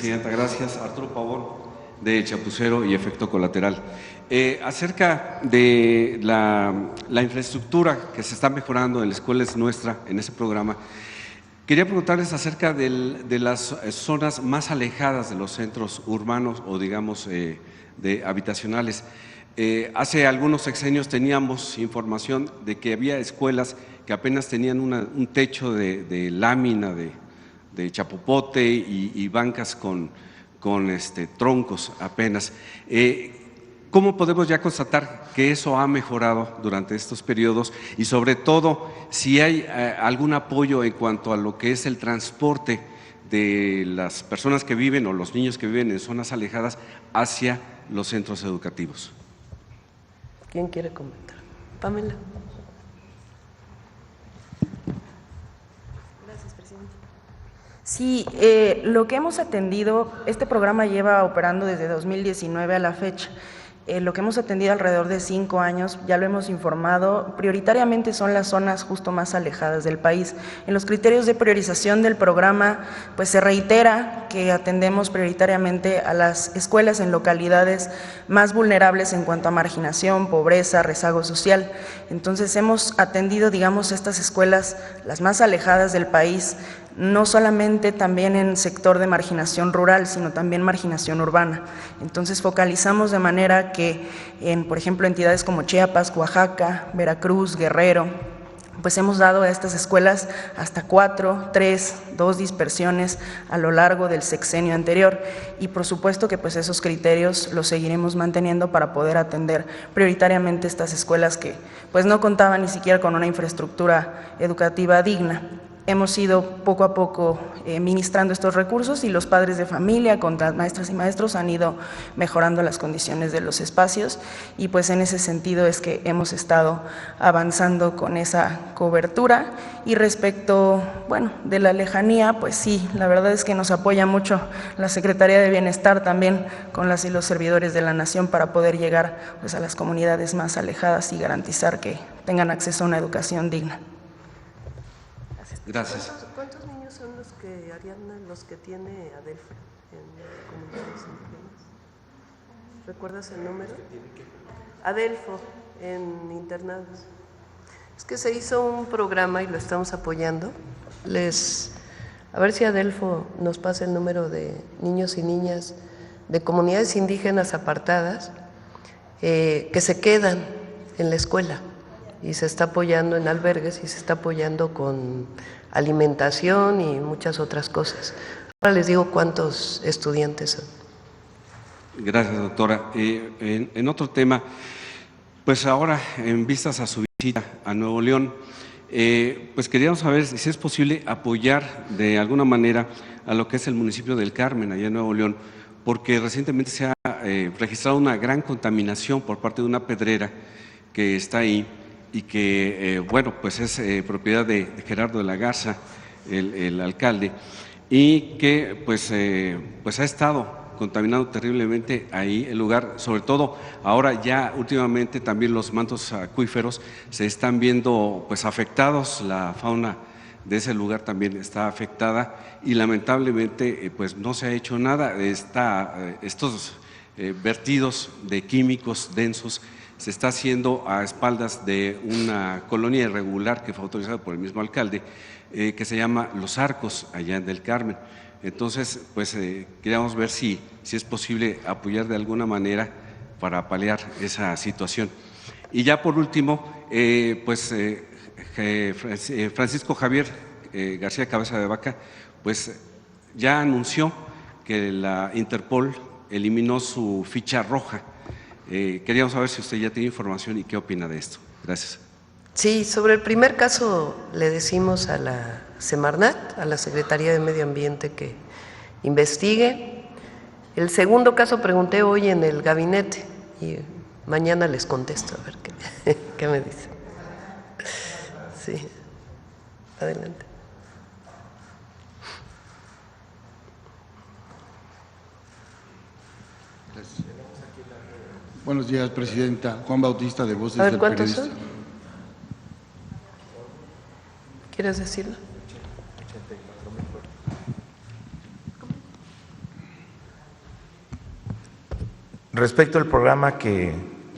Presidenta, gracias. Arturo Pavón, de Chapucero y Efecto Colateral. Acerca de la infraestructura que se está mejorando en la Escuela es Nuestra, en ese programa, quería preguntarles acerca de las zonas más alejadas de los centros urbanos o digamos de habitacionales. Hace algunos sexenios teníamos información de que había escuelas que apenas tenían un techo de lámina de chapopote y bancas con troncos apenas. ¿Cómo podemos ya constatar que eso ha mejorado durante estos periodos y sobre todo si hay algún apoyo en cuanto a lo que es el transporte de las personas que viven o los niños que viven en zonas alejadas hacia los centros educativos? ¿Quién quiere comentar? Pamela. Gracias, presidente. Sí, lo que hemos atendido, este programa lleva operando desde 2019 a la fecha. Lo que hemos atendido alrededor de 5 años, ya lo hemos informado, prioritariamente son las zonas justo más alejadas del país. En los criterios de priorización del programa, pues se reitera que atendemos prioritariamente a las escuelas en localidades más vulnerables en cuanto a marginación, pobreza, rezago social. Entonces hemos atendido, digamos, estas escuelas, las más alejadas del país, no solamente también en sector de marginación rural, sino también marginación urbana. Entonces focalizamos de manera que por ejemplo, entidades como Chiapas, Oaxaca, Veracruz, Guerrero, pues hemos dado a estas escuelas hasta 4, 3, 2 dispersiones a lo largo del sexenio anterior y por supuesto que pues esos criterios los seguiremos manteniendo para poder atender prioritariamente estas escuelas que pues no contaban ni siquiera con una infraestructura educativa digna. Hemos ido poco a poco ministrando estos recursos y los padres de familia con las maestras y maestros han ido mejorando las condiciones de los espacios y pues en ese sentido es que hemos estado avanzando con esa cobertura. Y respecto, bueno, de la lejanía, pues sí, la verdad es que nos apoya mucho la Secretaría de Bienestar también con las y los servidores de la Nación para poder llegar pues a las comunidades más alejadas y garantizar que tengan acceso a una educación digna. Gracias. ¿Cuántos niños son los que Ariadna, los que tiene Adelfo en comunidades indígenas? ¿Recuerdas el número? Adelfo en internados. Es que se hizo un programa y lo estamos apoyando. A ver si Adelfo nos pasa el número de niños y niñas de comunidades indígenas apartadas que se quedan en la escuela. Y se está apoyando en albergues y se está apoyando con alimentación y muchas otras cosas. Ahora les digo cuántos estudiantes son. Gracias, doctora. En otro tema, pues ahora en vistas a su visita a Nuevo León, pues queríamos saber si es posible apoyar de alguna manera a lo que es el municipio del Carmen, allá en Nuevo León, porque recientemente se ha registrado una gran contaminación por parte de una pedrera que está ahí, y que, bueno, pues es propiedad de Gerardo de la Garza, el alcalde, y que pues ha estado contaminando terriblemente ahí el lugar, sobre todo ahora ya últimamente también los mantos acuíferos se están viendo pues afectados, la fauna de ese lugar también está afectada y lamentablemente pues no se ha hecho nada. Estos vertidos de químicos densos se está haciendo a espaldas de una colonia irregular que fue autorizada por el mismo alcalde, que se llama Los Arcos, allá en del Carmen. Entonces, pues queríamos ver si es posible apoyar de alguna manera para paliar esa situación. Y ya por último, Francisco Javier García Cabeza de Vaca, pues ya anunció que la Interpol eliminó su ficha roja. Queríamos saber si usted ya tiene información y qué opina de esto. Gracias. Sí, sobre el primer caso le decimos a la Semarnat, a la Secretaría de Medio Ambiente, que investigue. El segundo caso pregunté hoy en el gabinete y mañana les contesto a ver qué me dicen. Sí, adelante. Gracias. Buenos días, presidenta. Juan Bautista, de Voces del Periodista. ¿Cuántos son? ¿Quieres decirlo? Respecto al programa que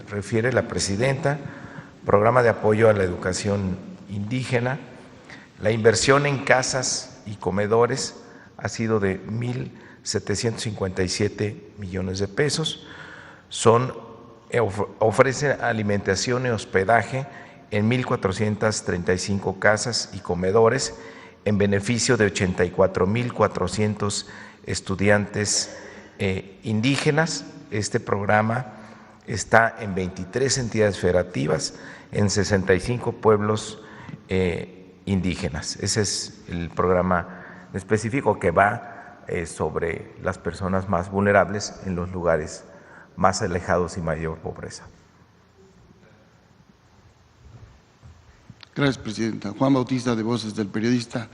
refiere la presidenta, programa de apoyo a la educación indígena, la inversión en casas y comedores ha sido de 1,757 millones de pesos. Ofrece alimentación y hospedaje en 1,435 casas y comedores en beneficio de 84,400 estudiantes indígenas. Este programa está en 23 entidades federativas, en 65 pueblos indígenas. Ese es el programa específico que va sobre las personas más vulnerables en los lugares más alejados y mayor pobreza. Gracias, presidenta. Juan Bautista, de Voces del Periodista.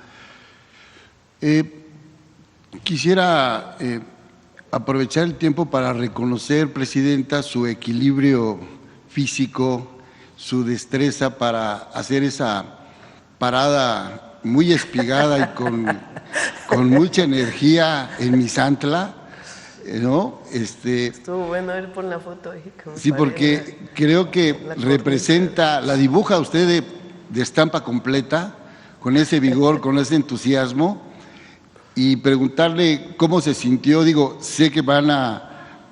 Quisiera aprovechar el tiempo para reconocer, presidenta, su equilibrio físico, su destreza para hacer esa parada muy espigada y con mucha energía en Misantla, ¿no? Estuvo bueno, a ver, pon la foto ahí. Sí, porque creo que representa, la dibuja usted de estampa completa, con ese vigor, con ese entusiasmo, y preguntarle cómo se sintió. Digo, sé que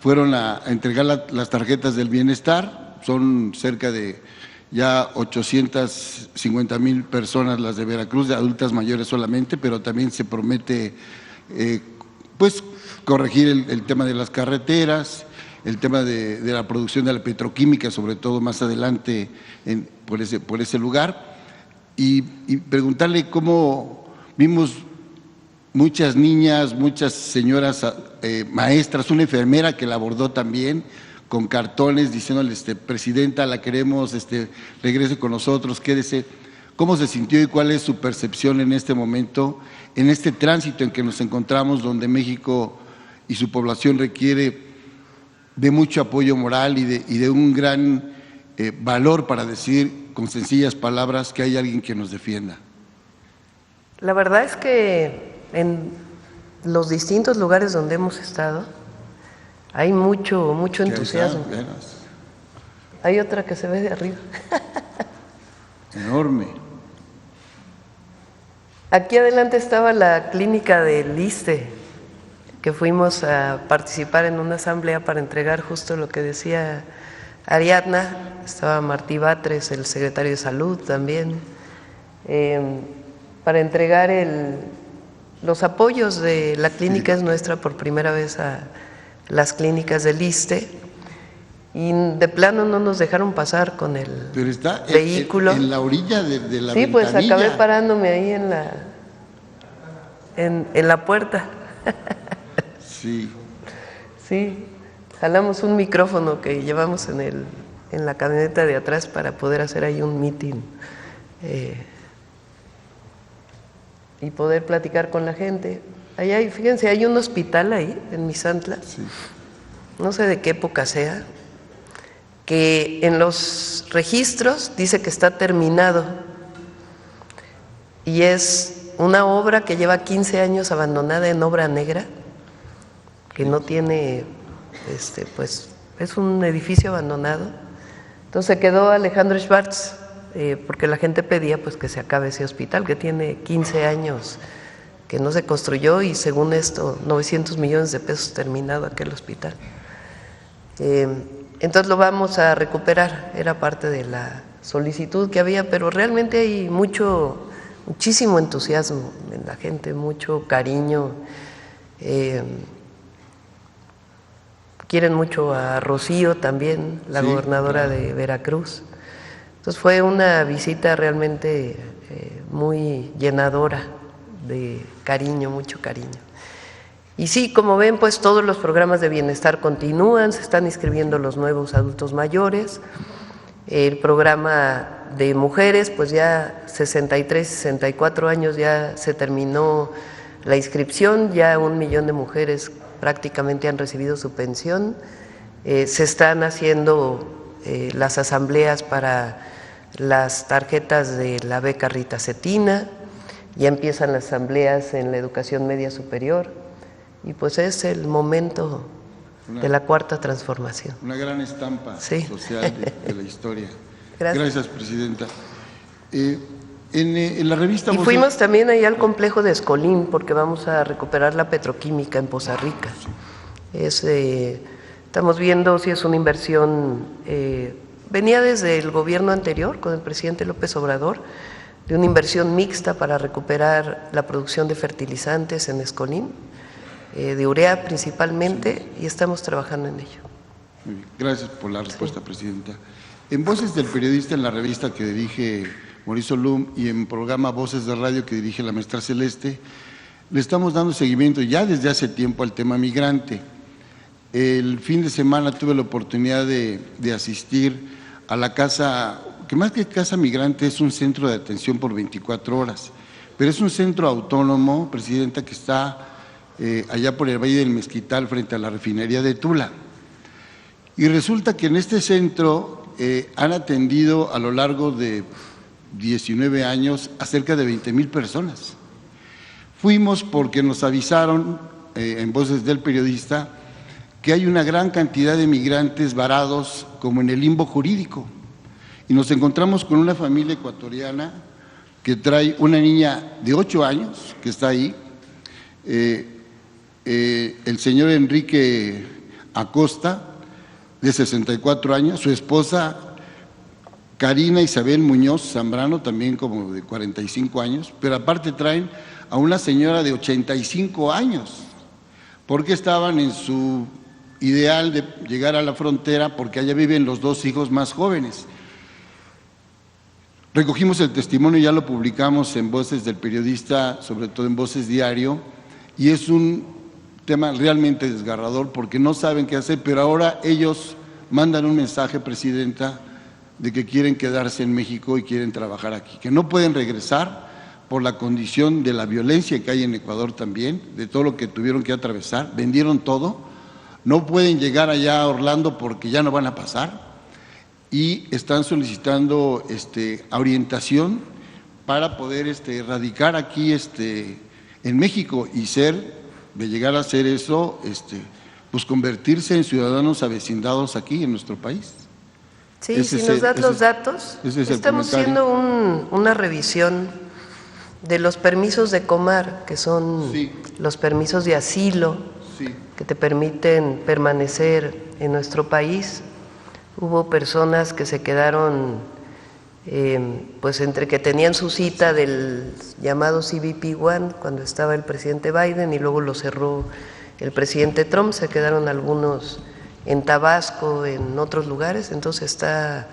fueron a entregar las tarjetas del bienestar, son cerca de ya 850,000 personas las de Veracruz, de adultas mayores solamente, pero también se promete pues corregir el tema de las carreteras, el tema de la producción de la petroquímica, sobre todo más adelante por ese lugar, y preguntarle cómo vimos muchas niñas, muchas señoras maestras, una enfermera que la abordó también con cartones diciéndole, presidenta, la queremos, regrese con nosotros, quédese. ¿Cómo se sintió y cuál es su percepción en este momento, en este tránsito en que nos encontramos, donde México y su población requiere de mucho apoyo moral y de un gran valor para decir con sencillas palabras que hay alguien que nos defienda? La verdad es que en los distintos lugares donde hemos estado hay mucho entusiasmo. Hay otra que se ve de arriba. Enorme. Aquí adelante estaba la clínica del ISSSTE, que fuimos a participar en una asamblea para entregar justo lo que decía Ariadna. Estaba Martí Batres, el secretario de Salud también, para entregar los apoyos de la clínica Es Nuestra por primera vez a las clínicas del ISSSTE, y de plano no nos dejaron pasar con el vehículo. En la orilla de la sí, ventanilla. Pues acabé parándome ahí en la puerta. Sí. Sí, jalamos un micrófono que llevamos en la camioneta de atrás para poder hacer ahí un meeting y poder platicar con la gente. Allá hay, fíjense, hay un hospital ahí en Misantla, Sí. No sé de qué época sea, que en los registros dice que está terminado y es una obra que lleva 15 años abandonada en obra negra, que no tiene, pues es un edificio abandonado. Entonces quedó Alejandro Schwartz, porque la gente pedía pues que se acabe ese hospital que tiene 15 años que no se construyó, y según esto 900 millones de pesos terminado aquel hospital. Entonces lo vamos a recuperar, era parte de la solicitud que había, pero realmente hay muchísimo entusiasmo en la gente, mucho cariño. Quieren mucho a Rocío también, la gobernadora de Veracruz. Entonces fue una visita realmente muy llenadora de cariño, mucho cariño. Y sí, como ven, pues todos los programas de bienestar continúan, se están inscribiendo los nuevos adultos mayores. El programa de mujeres, pues ya 63, 64 años ya se terminó la inscripción, ya 1 millón de mujeres prácticamente han recibido su pensión. Se están haciendo las asambleas para las tarjetas de la beca Rita Cetina, ya empiezan las asambleas en la educación media superior, y pues es el momento de la Cuarta Transformación. Una gran estampa Sí. social de la historia. Gracias. Presidenta. En la revista Y Voces- fuimos también ahí al complejo de Escolín porque vamos a recuperar la petroquímica en Poza Rica. Estamos viendo si es una inversión, venía desde el gobierno anterior con el presidente López Obrador, de una inversión mixta para recuperar la producción de fertilizantes en Escolín, de urea principalmente, y estamos trabajando en ello. Muy bien. Gracias por la respuesta, Presidenta. En Voces del Periodista, en la revista que dirige Mauricio Lum, y en programa Voces de Radio que dirige la maestra Celeste, le estamos dando seguimiento ya desde hace tiempo al tema migrante. El fin de semana tuve la oportunidad de asistir a la casa, que más que casa migrante es un centro de atención por 24 horas, pero es un centro autónomo, Presidenta, que está allá por el Valle del Mezquital, frente a la refinería de Tula. Y resulta que en este centro han atendido a lo largo de 19 años a cerca de 20,000 personas. Fuimos porque nos avisaron en Voces del Periodista que hay una gran cantidad de migrantes varados como en el limbo jurídico. Y nos encontramos con una familia ecuatoriana que trae una niña de 8 años que está ahí, el señor Enrique Acosta, de 64 años, su esposa Karina Isabel Muñoz Zambrano, también como de 45 años, pero aparte traen a una señora de 85 años, porque estaban en su ideal de llegar a la frontera, porque allá viven los 2 hijos más jóvenes. Recogimos el testimonio, ya lo publicamos en Voces del Periodista, sobre todo en Voces Diario, y es un tema realmente desgarrador porque no saben qué hacer, pero ahora ellos mandan un mensaje, Presidenta, de que quieren quedarse en México y quieren trabajar aquí, que no pueden regresar por la condición de la violencia que hay en Ecuador también, de todo lo que tuvieron que atravesar, vendieron todo, no pueden llegar allá a Orlando porque ya no van a pasar y están solicitando orientación para poder radicar aquí en México y de llegar a ser eso, pues convertirse en ciudadanos avecindados aquí en nuestro país. Sí, si nos das los datos, estamos haciendo una revisión de los permisos de Comar, que son los permisos de asilo, que te permiten permanecer en nuestro país. Hubo personas que se quedaron, pues entre que tenían su cita del llamado CBP-1 cuando estaba el presidente Biden y luego lo cerró el presidente Trump, se quedaron algunos en Tabasco, en otros lugares, entonces está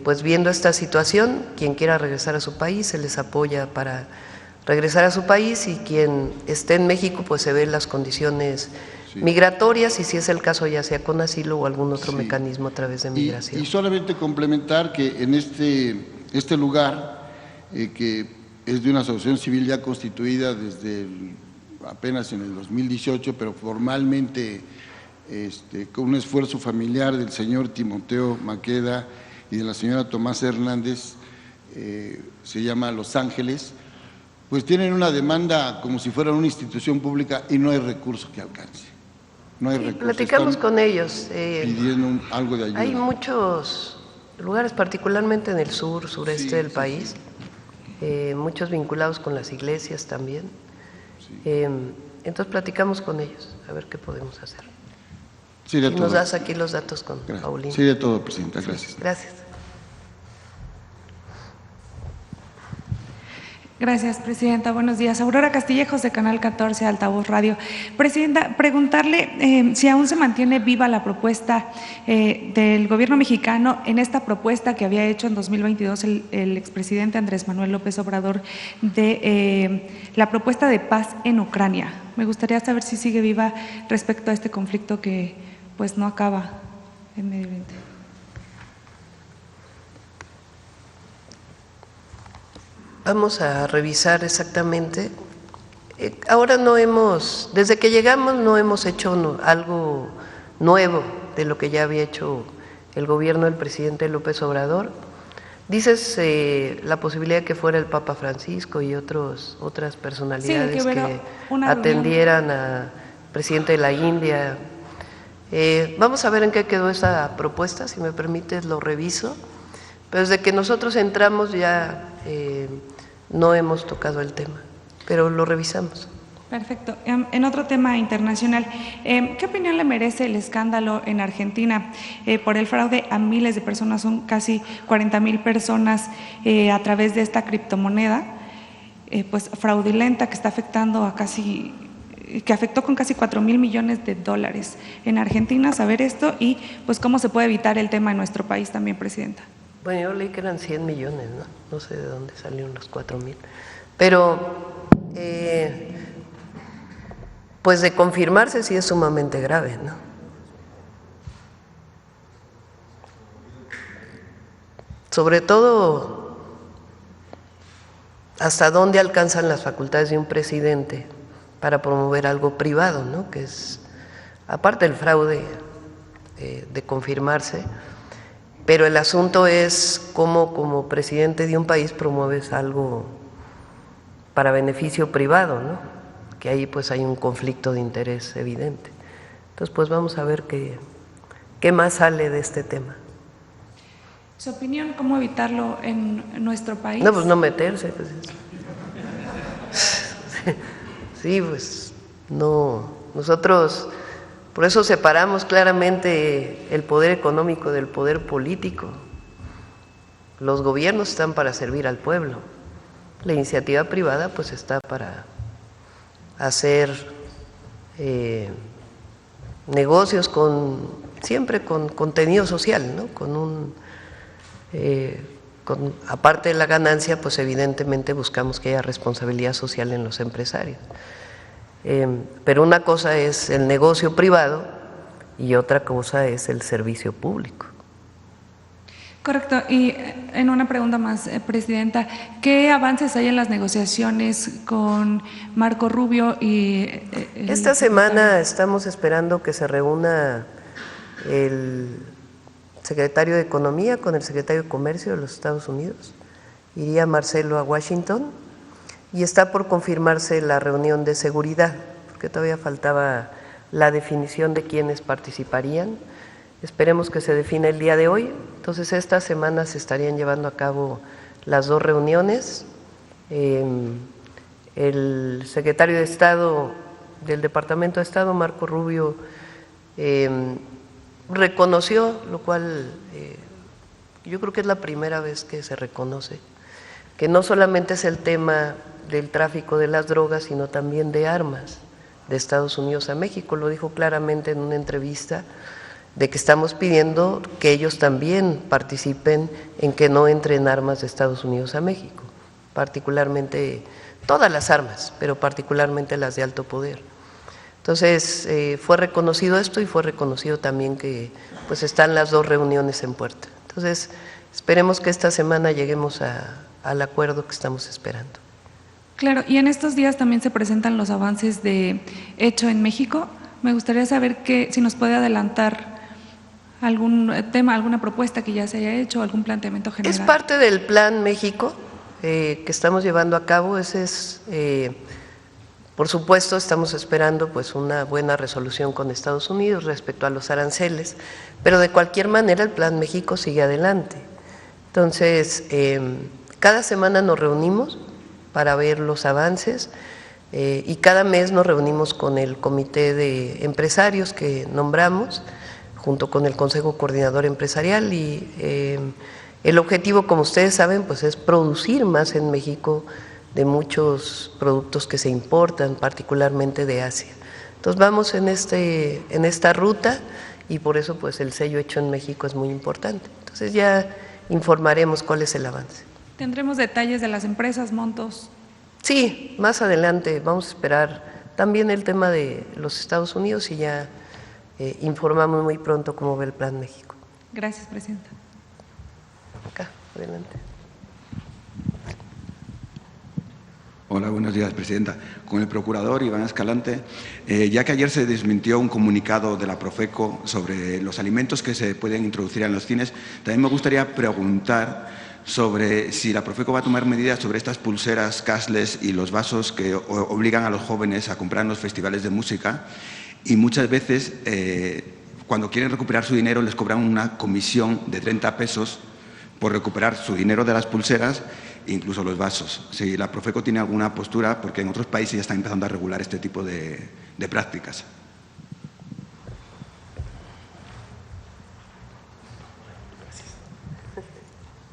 pues viendo esta situación, quien quiera regresar a su país se les apoya para regresar a su país y quien esté en México pues se ven las condiciones migratorias y si es el caso ya sea con asilo o algún otro mecanismo a través de migración. Y solamente complementar que en este lugar, que es de una asociación civil ya constituida desde apenas en el 2018, pero formalmente con un esfuerzo familiar del señor Timoteo Maqueda y de la señora Tomás Hernández, se llama Los Ángeles, pues tienen una demanda como si fuera una institución pública y no hay recurso que alcance. No hay recursos. Platicamos con ellos. Pidiendo algo de ayuda. Hay muchos lugares, particularmente en el sureste del país, muchos vinculados con las iglesias también. Entonces platicamos con ellos, a ver qué podemos hacer. Y nos das aquí los datos con Paulina. Sería todo, Presidenta. Gracias. Gracias. Gracias, Presidenta. Buenos días. Aurora Castillejos, de Canal 14, Altavoz Radio. Presidenta, preguntarle si aún se mantiene viva la propuesta del gobierno mexicano en esta propuesta que había hecho en 2022 el expresidente Andrés Manuel López Obrador de la propuesta de paz en Ucrania. Me gustaría saber si sigue viva respecto a este conflicto que pues no acaba en Medio Oriente. Vamos a revisar exactamente. Ahora desde que llegamos no hemos hecho algo nuevo de lo que ya había hecho el gobierno del presidente López Obrador. Dices la posibilidad de que fuera el Papa Francisco y otras personalidades que atendieran al presidente de la India. Vamos a ver en qué quedó esa propuesta, si me permites lo reviso, pero desde que nosotros entramos ya no hemos tocado el tema, pero lo revisamos. Perfecto. En otro tema internacional, ¿qué opinión le merece el escándalo en Argentina por el fraude a miles de personas? Son casi 40,000 personas a través de esta criptomoneda, pues fraudulenta, que está afectando a que afectó con casi 4,000 millones de dólares en Argentina. Saber esto y pues cómo se puede evitar el tema en nuestro país también, Presidenta. Bueno, yo leí que eran 100 millones, ¿no? No sé de dónde salieron los 4,000. Pero, pues de confirmarse sí es sumamente grave, ¿no? Sobre todo, hasta dónde alcanzan las facultades de un presidente para promover algo privado, ¿no? Que es, aparte del fraude de confirmarse, pero el asunto es cómo como presidente de un país promueves algo para beneficio privado, ¿no? Que ahí pues hay un conflicto de interés evidente. Entonces pues vamos a ver qué más sale de este tema. ¿Su opinión cómo evitarlo en nuestro país? No, pues no meterse. Pues. Sí, pues no. Nosotros por eso separamos claramente el poder económico del poder político. Los gobiernos están para servir al pueblo. La iniciativa privada pues está para hacer negocios siempre con contenido social, ¿no? Aparte de la ganancia, pues evidentemente buscamos que haya responsabilidad social en los empresarios. Pero una cosa es el negocio privado y otra cosa es el servicio público. Correcto. Y en una pregunta más, Presidenta, ¿qué avances hay en las negociaciones con Marco Rubio y Esta semana estamos esperando que se reúna el secretario de Economía con el secretario de Comercio de los Estados Unidos. Iría Marcelo a Washington y está por confirmarse la reunión de seguridad, porque todavía faltaba la definición de quiénes participarían. Esperemos que se defina el día de hoy. Entonces, esta semana se estarían llevando a cabo las dos reuniones. El secretario de Estado del Departamento de Estado, Marco Rubio, reconoció, lo cual yo creo que es la primera vez que se reconoce, que no solamente es el tema del tráfico de las drogas, sino también de armas de Estados Unidos a México. Lo dijo claramente en una entrevista, de que estamos pidiendo que ellos también participen en que no entren armas de Estados Unidos a México, particularmente todas las armas, pero particularmente las de alto poder. Entonces, fue reconocido esto y fue reconocido también que pues están las dos reuniones en puerta. Entonces, esperemos que esta semana lleguemos al acuerdo que estamos esperando. Claro, y en estos días también se presentan los avances de Hecho en México. Me gustaría saber si nos puede adelantar algún tema, alguna propuesta que ya se haya hecho, algún planteamiento general. Es parte del Plan México que estamos llevando a cabo. Ese es, por supuesto, estamos esperando pues una buena resolución con Estados Unidos respecto a los aranceles, pero de cualquier manera el Plan México sigue adelante. Entonces, cada semana nos reunimos para ver los avances y cada mes nos reunimos con el comité de empresarios que nombramos, junto con el Consejo Coordinador Empresarial, y el objetivo, como ustedes saben, pues es producir más en México de muchos productos que se importan, particularmente de Asia. Entonces vamos en esta ruta y por eso pues el sello Hecho en México es muy importante. Entonces ya informaremos cuál es el avance. ¿Tendremos detalles de las empresas, montos? Sí, más adelante vamos a esperar también el tema de los Estados Unidos y ya informamos muy pronto cómo ve el Plan México. Gracias, Presidenta. Acá, adelante. Hola, buenos días, Presidenta. Con el procurador Iván Escalante, ya que ayer se desmintió un comunicado de la Profeco sobre los alimentos que se pueden introducir en los cines, también me gustaría preguntar sobre si la Profeco va a tomar medidas sobre estas pulseras cashless y los vasos que obligan a los jóvenes a comprar en los festivales de música y muchas veces cuando quieren recuperar su dinero les cobran una comisión de 30 pesos por recuperar su dinero de las pulseras, incluso los vasos. Si la Profeco tiene alguna postura, porque en otros países ya están empezando a regular este tipo de prácticas.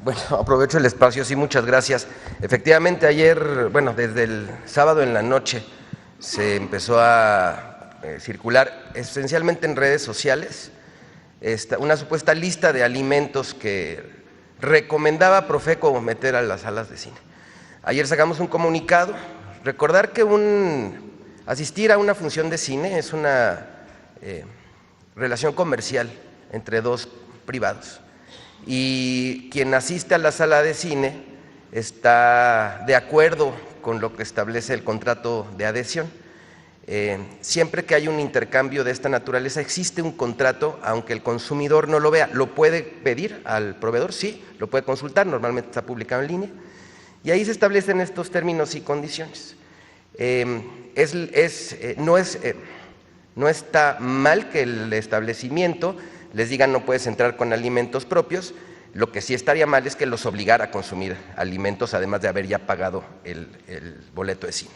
Bueno, aprovecho el espacio, sí, muchas gracias. Efectivamente, ayer, bueno, desde el sábado en la noche se empezó a circular, esencialmente en redes sociales, una supuesta lista de alimentos que recomendaba Profeco meter a las salas de cine. Ayer sacamos un comunicado. Recordar que asistir a una función de cine es una relación comercial entre dos privados. Y quien asiste a la sala de cine está de acuerdo con lo que establece el contrato de adhesión. Siempre que hay un intercambio de esta naturaleza existe un contrato, aunque el consumidor no lo vea. ¿Lo puede pedir al proveedor? Sí, lo puede consultar, normalmente está publicado en línea. Y ahí se establecen estos términos y condiciones. No está mal que el establecimiento les digan no puedes entrar con alimentos propios. Lo que sí estaría mal es que los obligara a consumir alimentos, además de haber ya pagado el boleto de cine.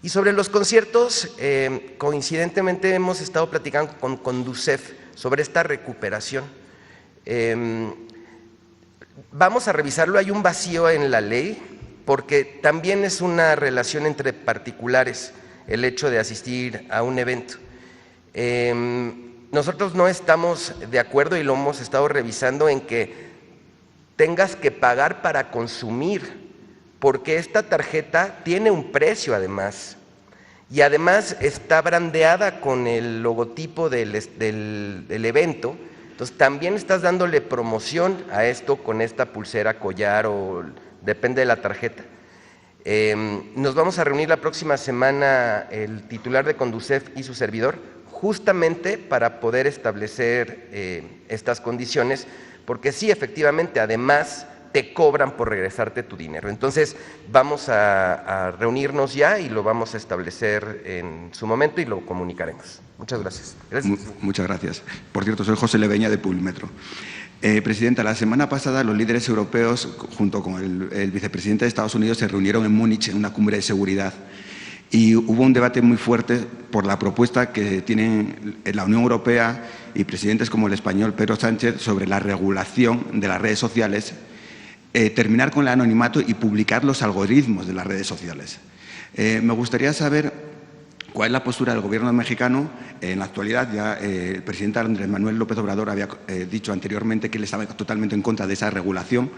Y sobre los conciertos, coincidentemente hemos estado platicando con Conducef sobre esta recuperación. Vamos a revisarlo, hay un vacío en la ley, porque también es una relación entre particulares el hecho de asistir a un evento. Nosotros no estamos de acuerdo, y lo hemos estado revisando, en que tengas que pagar para consumir, porque esta tarjeta tiene un precio además, y además está brandeada con el logotipo del evento. Entonces también estás dándole promoción a esto con esta pulsera, collar, o depende de la tarjeta. Nos vamos a reunir la próxima semana el titular de Conducef y su servidor, justamente para poder establecer estas condiciones, porque sí, efectivamente, además te cobran por regresarte tu dinero. Entonces vamos a reunirnos ya y lo vamos a establecer en su momento y lo comunicaremos. Muchas gracias. Muchas gracias. Por cierto, soy José Leveña de Publimetro. Presidenta, la semana pasada los líderes europeos, junto con el vicepresidente de Estados Unidos, se reunieron en Múnich en una cumbre de seguridad. Y hubo un debate muy fuerte por la propuesta que tienen la Unión Europea y presidentes como el español Pedro Sánchez sobre la regulación de las redes sociales, terminar con el anonimato y publicar los algoritmos de las redes sociales. Me gustaría saber cuál es la postura del gobierno mexicano. En la actualidad ya el presidente Andrés Manuel López Obrador había dicho anteriormente que él estaba totalmente en contra de esa regulación,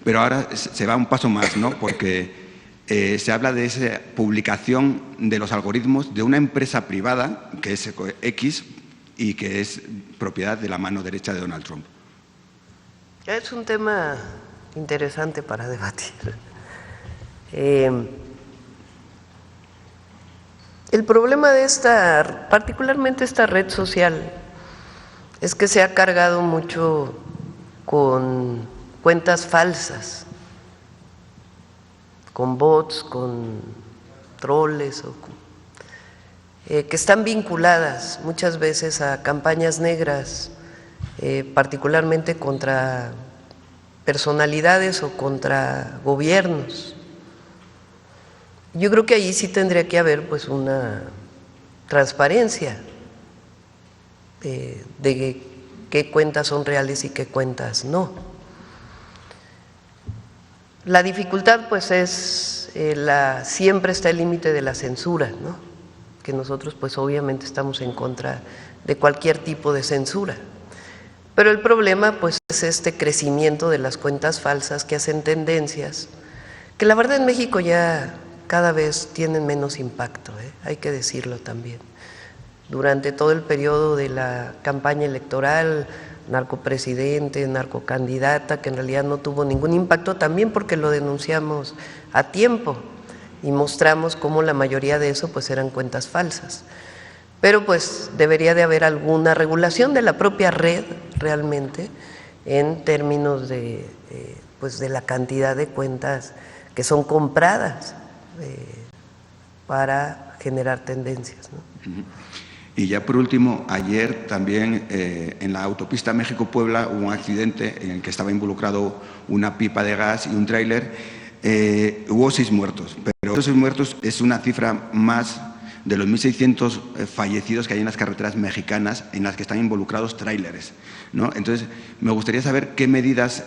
pero ahora se va un paso más, ¿no? Porque se habla de esa publicación de los algoritmos de una empresa privada, que es X, y que es propiedad de la mano derecha de Donald Trump. Es un tema interesante para debatir. El problema de particularmente esta red social, es que se ha cargado mucho con cuentas falsas, con bots, con troles, que están vinculadas muchas veces a campañas negras, particularmente contra personalidades o contra gobiernos. Yo creo que allí sí tendría que haber pues una transparencia de qué cuentas son reales y qué cuentas no. La dificultad pues es siempre está el límite de la censura, ¿no? Que nosotros pues obviamente estamos en contra de cualquier tipo de censura. Pero el problema pues es este crecimiento de las cuentas falsas que hacen tendencias, que la verdad en México ya cada vez tienen menos impacto, hay que decirlo también. Durante todo el periodo de la campaña electoral, narcopresidente, narcocandidata, que en realidad no tuvo ningún impacto, también porque lo denunciamos a tiempo y mostramos cómo la mayoría de eso pues eran cuentas falsas. Pero pues debería de haber alguna regulación de la propia red realmente en términos de la cantidad de cuentas que son compradas para generar tendencias, ¿no? Y ya por último, ayer también en la autopista México-Puebla hubo un accidente en el que estaba involucrado una pipa de gas y un tráiler. Hubo 6 muertos, pero esos 6 muertos es una cifra más de los 1.600 fallecidos que hay en las carreteras mexicanas en las que están involucrados tráileres, ¿no? Entonces, me gustaría saber qué medidas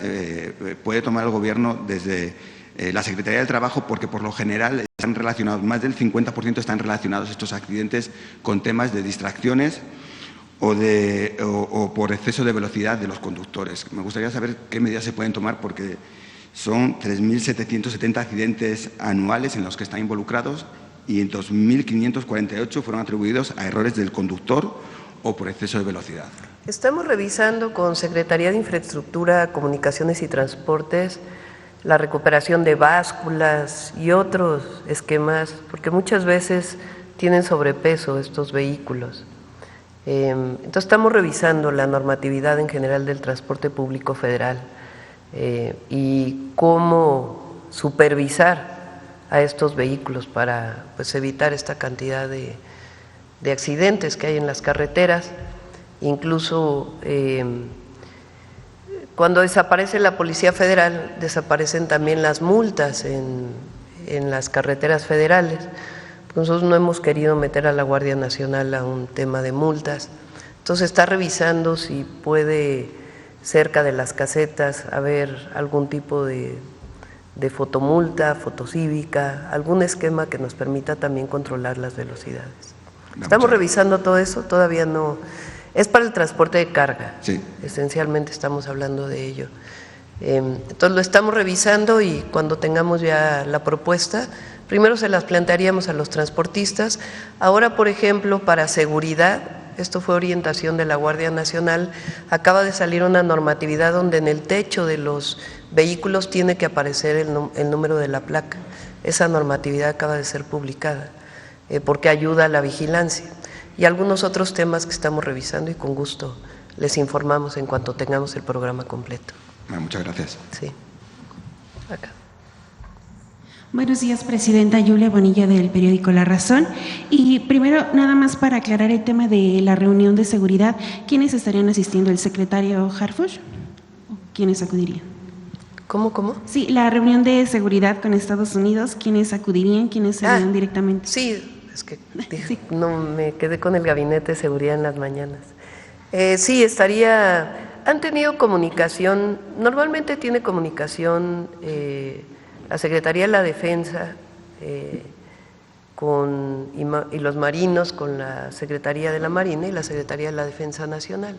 puede tomar el Gobierno desde la Secretaría del Trabajo, porque por lo general están relacionados, más del 50% están relacionados estos accidentes con temas de distracciones o por exceso de velocidad de los conductores. Me gustaría saber qué medidas se pueden tomar, porque son 3.770 accidentes anuales en los que están involucrados y en 2.548 fueron atribuidos a errores del conductor o por exceso de velocidad. Estamos revisando con Secretaría de Infraestructura, Comunicaciones y Transportes la recuperación de básculas y otros esquemas, porque muchas veces tienen sobrepeso estos vehículos. Entonces estamos revisando la normatividad en general del transporte público federal y cómo supervisar a estos vehículos para evitar esta cantidad de accidentes que hay en las carreteras. Incluso cuando desaparece la Policía Federal, desaparecen también las multas en las carreteras federales. Nosotros no hemos querido meter a la Guardia Nacional a un tema de multas. Entonces está revisando si puede, cerca de las casetas, haber algún tipo de fotomulta, fotocívica, algún esquema que nos permita también controlar las velocidades. Estamos revisando todo eso, todavía no. Es para el transporte de carga, sí. Esencialmente estamos hablando de ello. Entonces lo estamos revisando y cuando tengamos ya la propuesta, primero se las plantearíamos a los transportistas. Ahora, por ejemplo, para seguridad, esto fue orientación de la Guardia Nacional, acaba de salir una normatividad donde en el techo de los vehículos tiene que aparecer el número de la placa. Esa normatividad acaba de ser publicada porque ayuda a la vigilancia. Y algunos otros temas que estamos revisando y con gusto les informamos en cuanto tengamos el programa completo. Muchas gracias. Sí. Acá. Buenos días, Presidenta. Yulia Bonilla, del periódico La Razón. Y primero, nada más para aclarar el tema de la reunión de seguridad, ¿quiénes estarían asistiendo? ¿El secretario Harfuch? ¿Quiénes acudirían? ¿Cómo? Sí, la reunión de seguridad con Estados Unidos, ¿quiénes acudirían? ¿Quiénes serían directamente? Sí. Es que sí. No me quedé con el gabinete de seguridad en las mañanas. Sí, han tenido comunicación, normalmente tiene comunicación la Secretaría de la Defensa y los marinos con la Secretaría de la Marina y la Secretaría de la Defensa Nacional.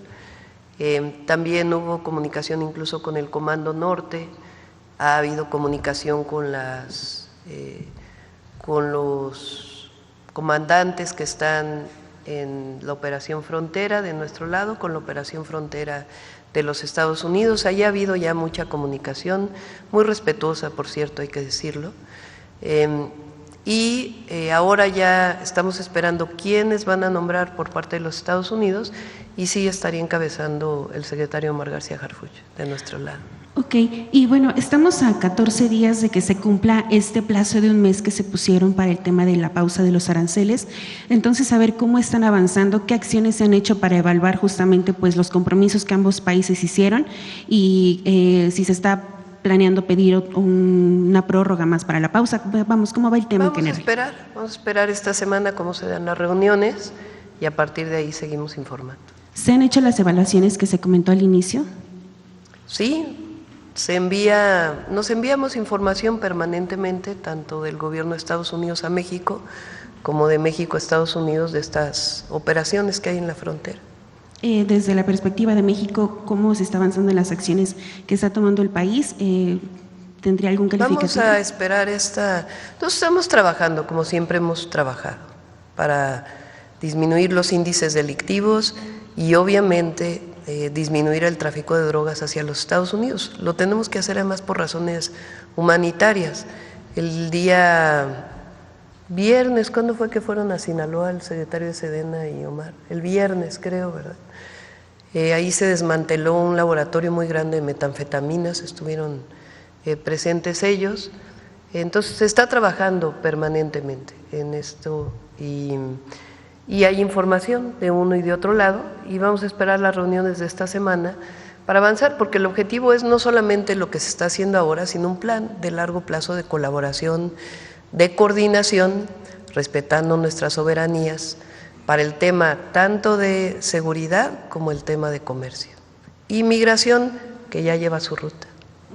También hubo comunicación incluso con el Comando Norte, ha habido comunicación con los comandantes que están en la Operación Frontera de nuestro lado, con la Operación Frontera de los Estados Unidos. Allí ha habido ya mucha comunicación, muy respetuosa, por cierto, hay que decirlo. Ahora ya estamos esperando quiénes van a nombrar por parte de los Estados Unidos y sí estaría encabezando el secretario Omar García Harfuch de nuestro lado. Ok, y bueno, estamos a 14 días de que se cumpla este plazo de un mes que se pusieron para el tema de la pausa de los aranceles. Entonces, a ver cómo están avanzando, qué acciones se han hecho para evaluar justamente pues los compromisos que ambos países hicieron y si se está planeando pedir una prórroga más para la pausa. Vamos, ¿cómo va el tema? Vamos a esperar esta semana cómo se dan las reuniones y a partir de ahí seguimos informando. ¿Se han hecho las evaluaciones que se comentó al inicio? Sí. Nos enviamos información permanentemente, tanto del gobierno de Estados Unidos a México, como de México a Estados Unidos, de estas operaciones que hay en la frontera. Desde la perspectiva de México, ¿cómo se está avanzando en las acciones que está tomando el país? ¿Tendría algún calificativo? Vamos a esperar Nosotros estamos trabajando, como siempre hemos trabajado, para disminuir los índices delictivos y obviamente disminuir el tráfico de drogas hacia los Estados Unidos. Lo tenemos que hacer además por razones humanitarias. El día viernes, ¿cuándo fue que fueron a Sinaloa el secretario de Sedena y Omar? El viernes, creo, ¿verdad? Ahí se desmanteló un laboratorio muy grande de metanfetaminas, estuvieron presentes ellos. Entonces se está trabajando permanentemente en esto y hay información de uno y de otro lado, y vamos a esperar las reuniones de esta semana para avanzar, porque el objetivo es no solamente lo que se está haciendo ahora, sino un plan de largo plazo de colaboración, de coordinación, respetando nuestras soberanías, para el tema tanto de seguridad como el tema de comercio. Y migración, que ya lleva su ruta.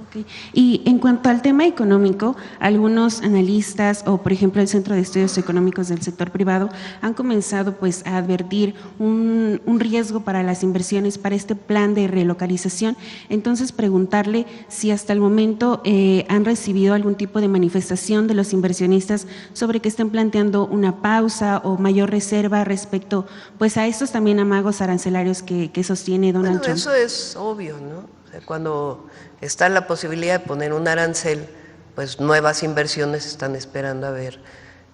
Okay. Y en cuanto al tema económico, algunos analistas o, por ejemplo, el Centro de Estudios Económicos del Sector Privado han comenzado pues a advertir un riesgo para las inversiones para este plan de relocalización. Entonces, preguntarle si hasta el momento han recibido algún tipo de manifestación de los inversionistas sobre que estén planteando una pausa o mayor reserva respecto pues a estos también amagos arancelarios que sostiene Donald Trump. Eso es obvio, ¿no? O sea, cuando está la posibilidad de poner un arancel, pues nuevas inversiones están esperando a ver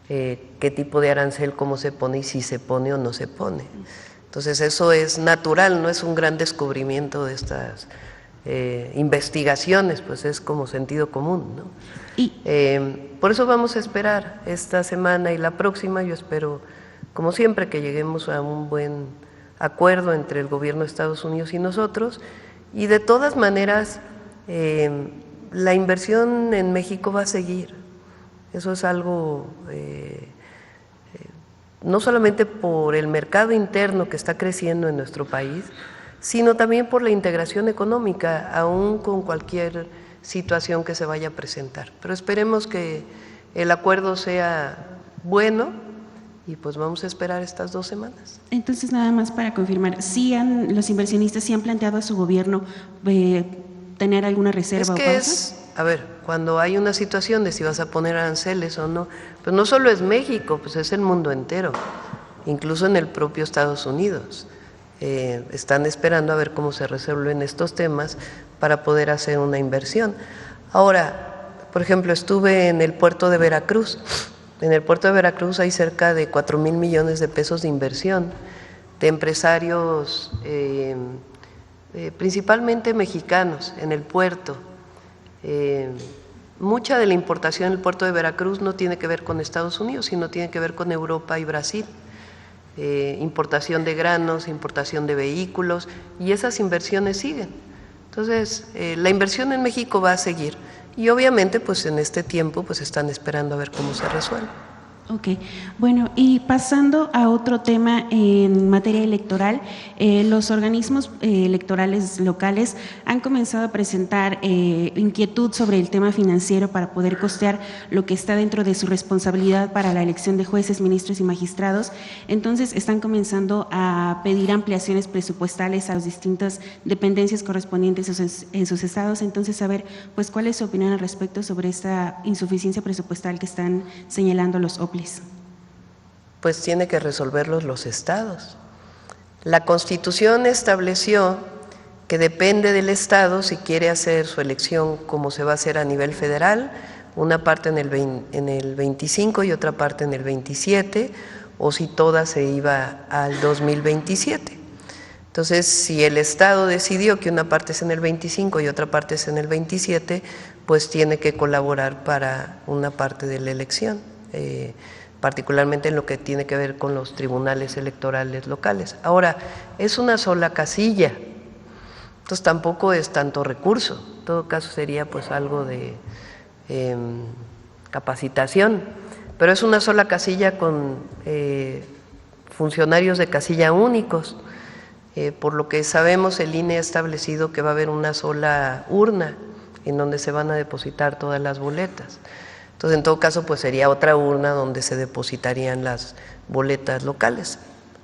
qué tipo de arancel, cómo se pone y si se pone o no se pone. Entonces eso es natural, no es un gran descubrimiento de estas investigaciones, pues es como sentido común, ¿no? Por eso vamos a esperar esta semana y la próxima. Yo espero, como siempre, que lleguemos a un buen acuerdo entre el gobierno de Estados Unidos y nosotros, y de todas maneras la inversión en México va a seguir. Eso es algo, no solamente por el mercado interno que está creciendo en nuestro país, sino también por la integración económica, aún con cualquier situación que se vaya a presentar. Pero esperemos que el acuerdo sea bueno y pues vamos a esperar estas 2 semanas. Entonces, nada más para confirmar, los inversionistas sí han planteado a su gobierno tener alguna reserva o pausa. A ver, cuando hay una situación de si vas a poner aranceles o no, pues no solo es México, pues es el mundo entero, incluso en el propio Estados Unidos. Están esperando a ver cómo se resuelven estos temas para poder hacer una inversión. Ahora, por ejemplo, estuve en el puerto de Veracruz. En el puerto de Veracruz hay cerca de 4,000 millones de pesos de inversión de empresarios principalmente mexicanos en el puerto. Mucha de la importación en el puerto de Veracruz no tiene que ver con Estados Unidos, sino tiene que ver con Europa y Brasil. Importación de granos, importación de vehículos, y esas inversiones siguen. Entonces, la inversión en México va a seguir, y obviamente pues en este tiempo pues están esperando a ver cómo se resuelve. Ok, bueno, y pasando a otro tema en materia electoral, los organismos electorales locales han comenzado a presentar inquietud sobre el tema financiero para poder costear lo que está dentro de su responsabilidad para la elección de jueces, ministros y magistrados. Entonces están comenzando a pedir ampliaciones presupuestales a las distintas dependencias correspondientes en sus estados. Entonces, saber pues cuál es su opinión al respecto sobre esta insuficiencia presupuestal que están señalando los OPLES. Pues tiene que resolverlos los estados. La Constitución estableció que depende del estado si quiere hacer su elección como se va a hacer a nivel federal, una parte en el 25 y otra parte en el 27, o si toda se iba al 2027. Entonces, si el estado decidió que una parte es en el 25 y otra parte es en el 27, pues tiene que colaborar para una parte de la elección. Particularmente en lo que tiene que ver con los tribunales electorales locales. Ahora, es una sola casilla, entonces tampoco es tanto recurso, en todo caso sería pues algo de capacitación, pero es una sola casilla con funcionarios de casilla únicos. Por lo que sabemos, el INE ha establecido que va a haber una sola urna en donde se van a depositar todas las boletas. Entonces, en todo caso, pues sería otra urna donde se depositarían las boletas locales.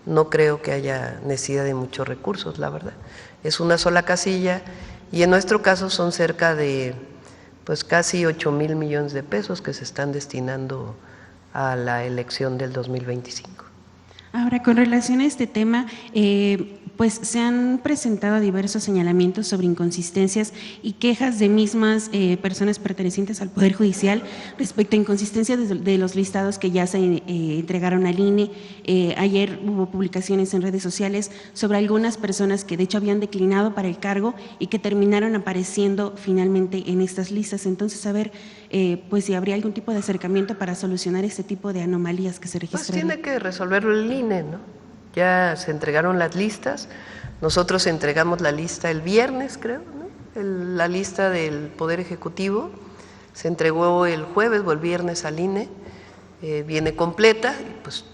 No creo que haya necesidad de muchos recursos, la verdad. Es una sola casilla y en nuestro caso son cerca de pues casi 8,000 millones de pesos que se están destinando a la elección del 2025. Ahora, con relación a este tema, pues se han presentado diversos señalamientos sobre inconsistencias y quejas de mismas personas pertenecientes al Poder Judicial respecto a inconsistencias de los listados que ya se entregaron al INE. Ayer hubo publicaciones en redes sociales sobre algunas personas que de hecho habían declinado para el cargo y que terminaron apareciendo finalmente en estas listas. Entonces, saber pues si habría algún tipo de acercamiento para solucionar este tipo de anomalías que se registran. Pues tiene que resolverlo el INE, ¿no? Ya se entregaron las listas, nosotros entregamos la lista el viernes, creo, ¿no? La lista del Poder Ejecutivo se entregó el jueves o el viernes al INE, viene completa, pues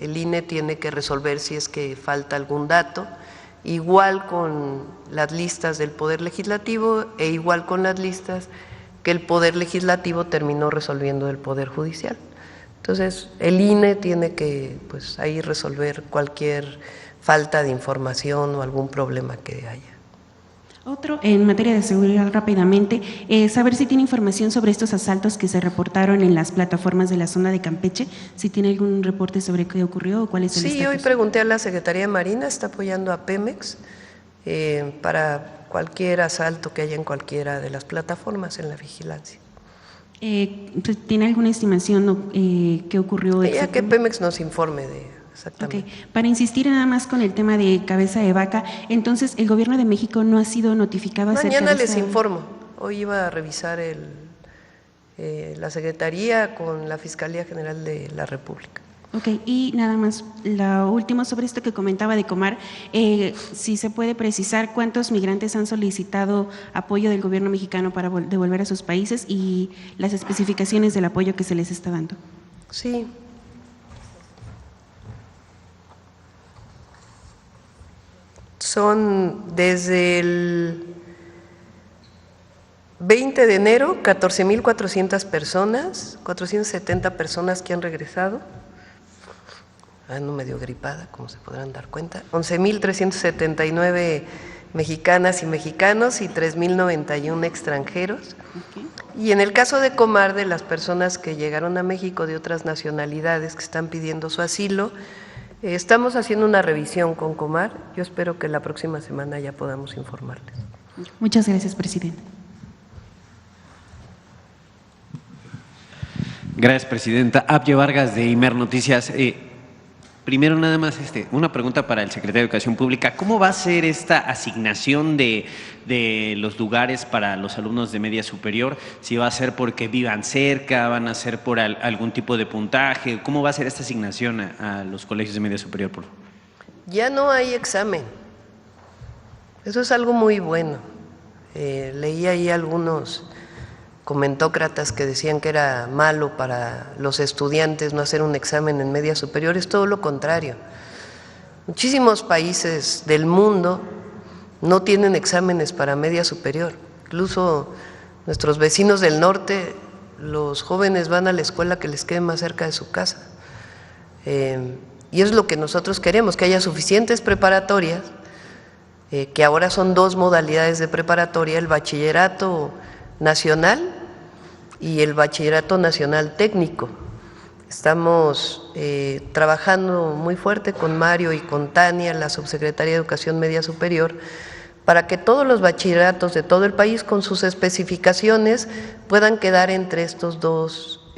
el INE tiene que resolver si es que falta algún dato, igual con las listas del Poder Legislativo e igual con las listas que el Poder Legislativo terminó resolviendo del Poder Judicial. Entonces, el INE tiene que, pues, ahí resolver cualquier falta de información o algún problema que haya. Otro, en materia de seguridad rápidamente, saber si tiene información sobre estos asaltos que se reportaron en las plataformas de la zona de Campeche, si tiene algún reporte sobre qué ocurrió o cuál es el estatus. Sí, hoy pregunté a la Secretaría de Marina, está apoyando a Pemex para cualquier asalto que haya en cualquiera de las plataformas en la vigilancia. ¿Tiene alguna estimación qué ocurrió? Ya que Pemex nos informe de exactamente. Okay. Para insistir nada más con el tema de cabeza de vaca, entonces el Gobierno de México no ha sido notificado acerca de Mañana les informo. Hoy iba a revisar la Secretaría con la Fiscalía General de la República. Ok, y nada más, lo último sobre esto que comentaba de Comar, si se puede precisar cuántos migrantes han solicitado apoyo del gobierno mexicano para devolver a sus países y las especificaciones del apoyo que se les está dando. Sí. Son desde el 20 de enero, 14,400 personas, 470 personas que han regresado. Ando medio gripada, como se podrán dar cuenta. 11,379 mexicanas y mexicanos y 3,091 extranjeros. Okay. Y en el caso de Comar, de las personas que llegaron a México de otras nacionalidades que están pidiendo su asilo, estamos haciendo una revisión con Comar. Yo espero que la próxima semana ya podamos informarles. Muchas gracias, presidente. Gracias, presidenta. Abye Vargas, de Imer Noticias. Primero, nada más una pregunta para el secretario de Educación Pública. ¿Cómo va a ser esta asignación de los lugares para los alumnos de media superior? ¿Si va a ser porque vivan cerca, van a ser por algún tipo de puntaje? ¿Cómo va a ser esta asignación a los colegios de media superior? Ya no hay examen. Eso es algo muy bueno. Leí ahí algunos comentócratas que decían que era malo para los estudiantes no hacer un examen en media superior. Es todo lo contrario. Muchísimos países del mundo no tienen exámenes para media superior. Incluso nuestros vecinos del norte, los jóvenes van a la escuela que les quede más cerca de su casa. Y es lo que nosotros queremos, que haya suficientes preparatorias, que ahora son dos modalidades de preparatoria, el bachillerato nacional y el bachillerato nacional técnico. Estamos trabajando muy fuerte con Mario y con Tania, la subsecretaria de Educación Media Superior, para que todos los bachilleratos de todo el país con sus especificaciones puedan quedar entre estos dos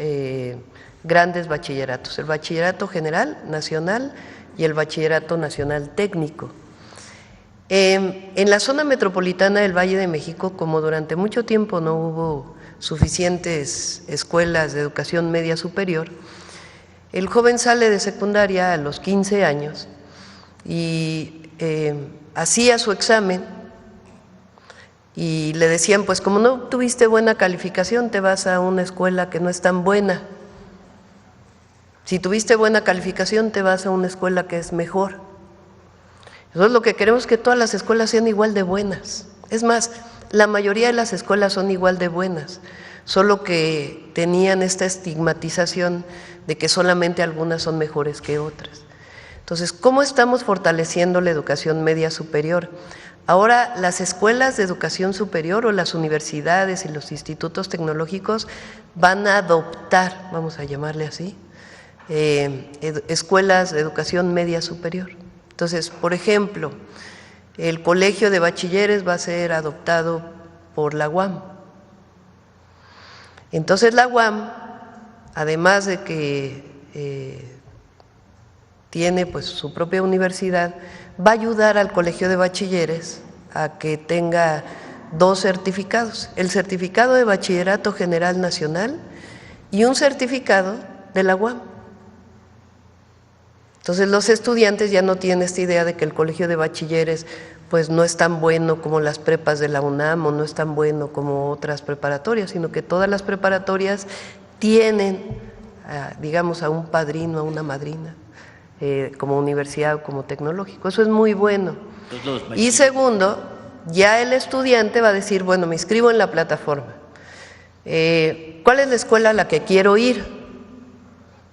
grandes bachilleratos, el bachillerato general nacional y el bachillerato nacional técnico. En la zona metropolitana del Valle de México, como durante mucho tiempo no hubo suficientes escuelas de educación media superior, el joven sale de secundaria a los 15 años y hacía su examen y le decían, pues como no tuviste buena calificación, te vas a una escuela que no es tan buena. Si tuviste buena calificación, te vas a una escuela que es mejor. Nosotros lo que queremos es que todas las escuelas sean igual de buenas. Es más, la mayoría de las escuelas son igual de buenas, solo que tenían esta estigmatización de que solamente algunas son mejores que otras. Entonces, ¿cómo estamos fortaleciendo la educación media superior? Ahora las escuelas de educación superior o las universidades y los institutos tecnológicos van a adoptar, vamos a llamarle así, escuelas de educación media superior. Entonces, por ejemplo, el colegio de bachilleres va a ser adoptado por la UAM. Entonces la UAM, además de que tiene pues su propia universidad, va a ayudar al colegio de bachilleres a que tenga 2 certificados, el certificado de Bachillerato General Nacional y un certificado de la UAM. Entonces los estudiantes ya no tienen esta idea de que el colegio de bachilleres pues no es tan bueno como las prepas de la UNAM o no es tan bueno como otras preparatorias, sino que todas las preparatorias tienen, digamos, a un padrino, a una madrina, como universidad o como tecnológico. Eso es muy bueno. Y segundo, ya el estudiante va a decir, bueno, me inscribo en la plataforma. ¿Cuál es la escuela a la que quiero ir?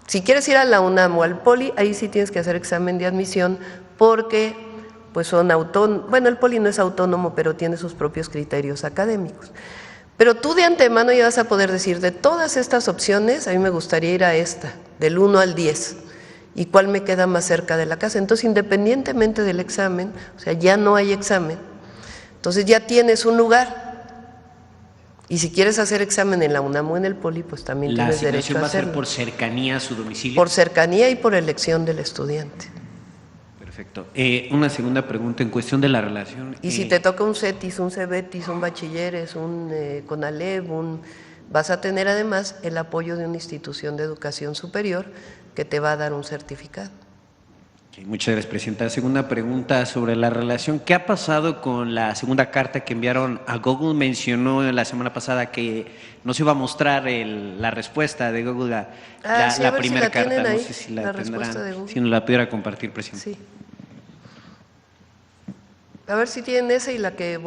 Si quieres ir a la UNAM o al Poli, ahí sí tienes que hacer examen de admisión porque pues son autónomos. Bueno, el Poli no es autónomo, pero tiene sus propios criterios académicos. Pero tú de antemano ya vas a poder decir, de todas estas opciones, a mí me gustaría ir a esta, del 1 al 10, y cuál me queda más cerca de la casa. Entonces, independientemente del examen, o sea, ya no hay examen, entonces ya tienes un lugar. Y si quieres hacer examen en la UNAM o en el Poli, pues también tienes derecho a hacerlo. ¿La asignación va a ser por cercanía a su domicilio? Por cercanía y por elección del estudiante. Perfecto. Una segunda pregunta en cuestión de la relación. Y si te toca un CETIS, un CEBETIS, un bachilleres, un CONALEP, vas a tener además el apoyo de una institución de educación superior que te va a dar un certificado. Muchas gracias, Presidenta. Segunda pregunta sobre la relación. ¿Qué ha pasado con la segunda carta que enviaron a Google? Mencionó la semana pasada que no se iba a mostrar la respuesta de Google, la primera carta. No sé si la tendrán, si nos la pudiera compartir, Presidenta. Sí. A ver si tienen esa y la que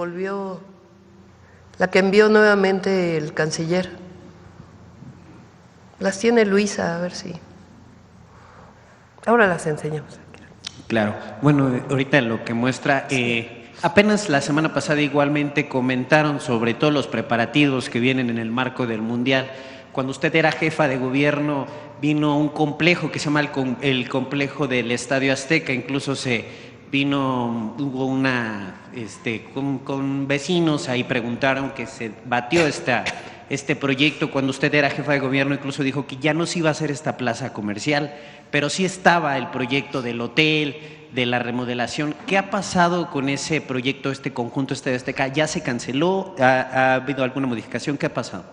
envió nuevamente el canciller. Las tiene Luisa, a ver si. Ahora las enseñamos. Claro. Bueno, ahorita lo que muestra, apenas la semana pasada igualmente comentaron sobre todos los preparativos que vienen en el marco del Mundial. Cuando usted era jefa de gobierno, vino un complejo que se llama el complejo del Estadio Azteca, incluso hubo una, con vecinos ahí preguntaron que se batió este proyecto. Cuando usted era jefa de gobierno, incluso dijo que ya no se iba a hacer esta plaza comercial, pero sí estaba el proyecto del hotel, de la remodelación. ¿Qué ha pasado con ese proyecto, este conjunto Estadio Azteca? ¿Ya se canceló? ¿Ha habido alguna modificación? ¿Qué ha pasado?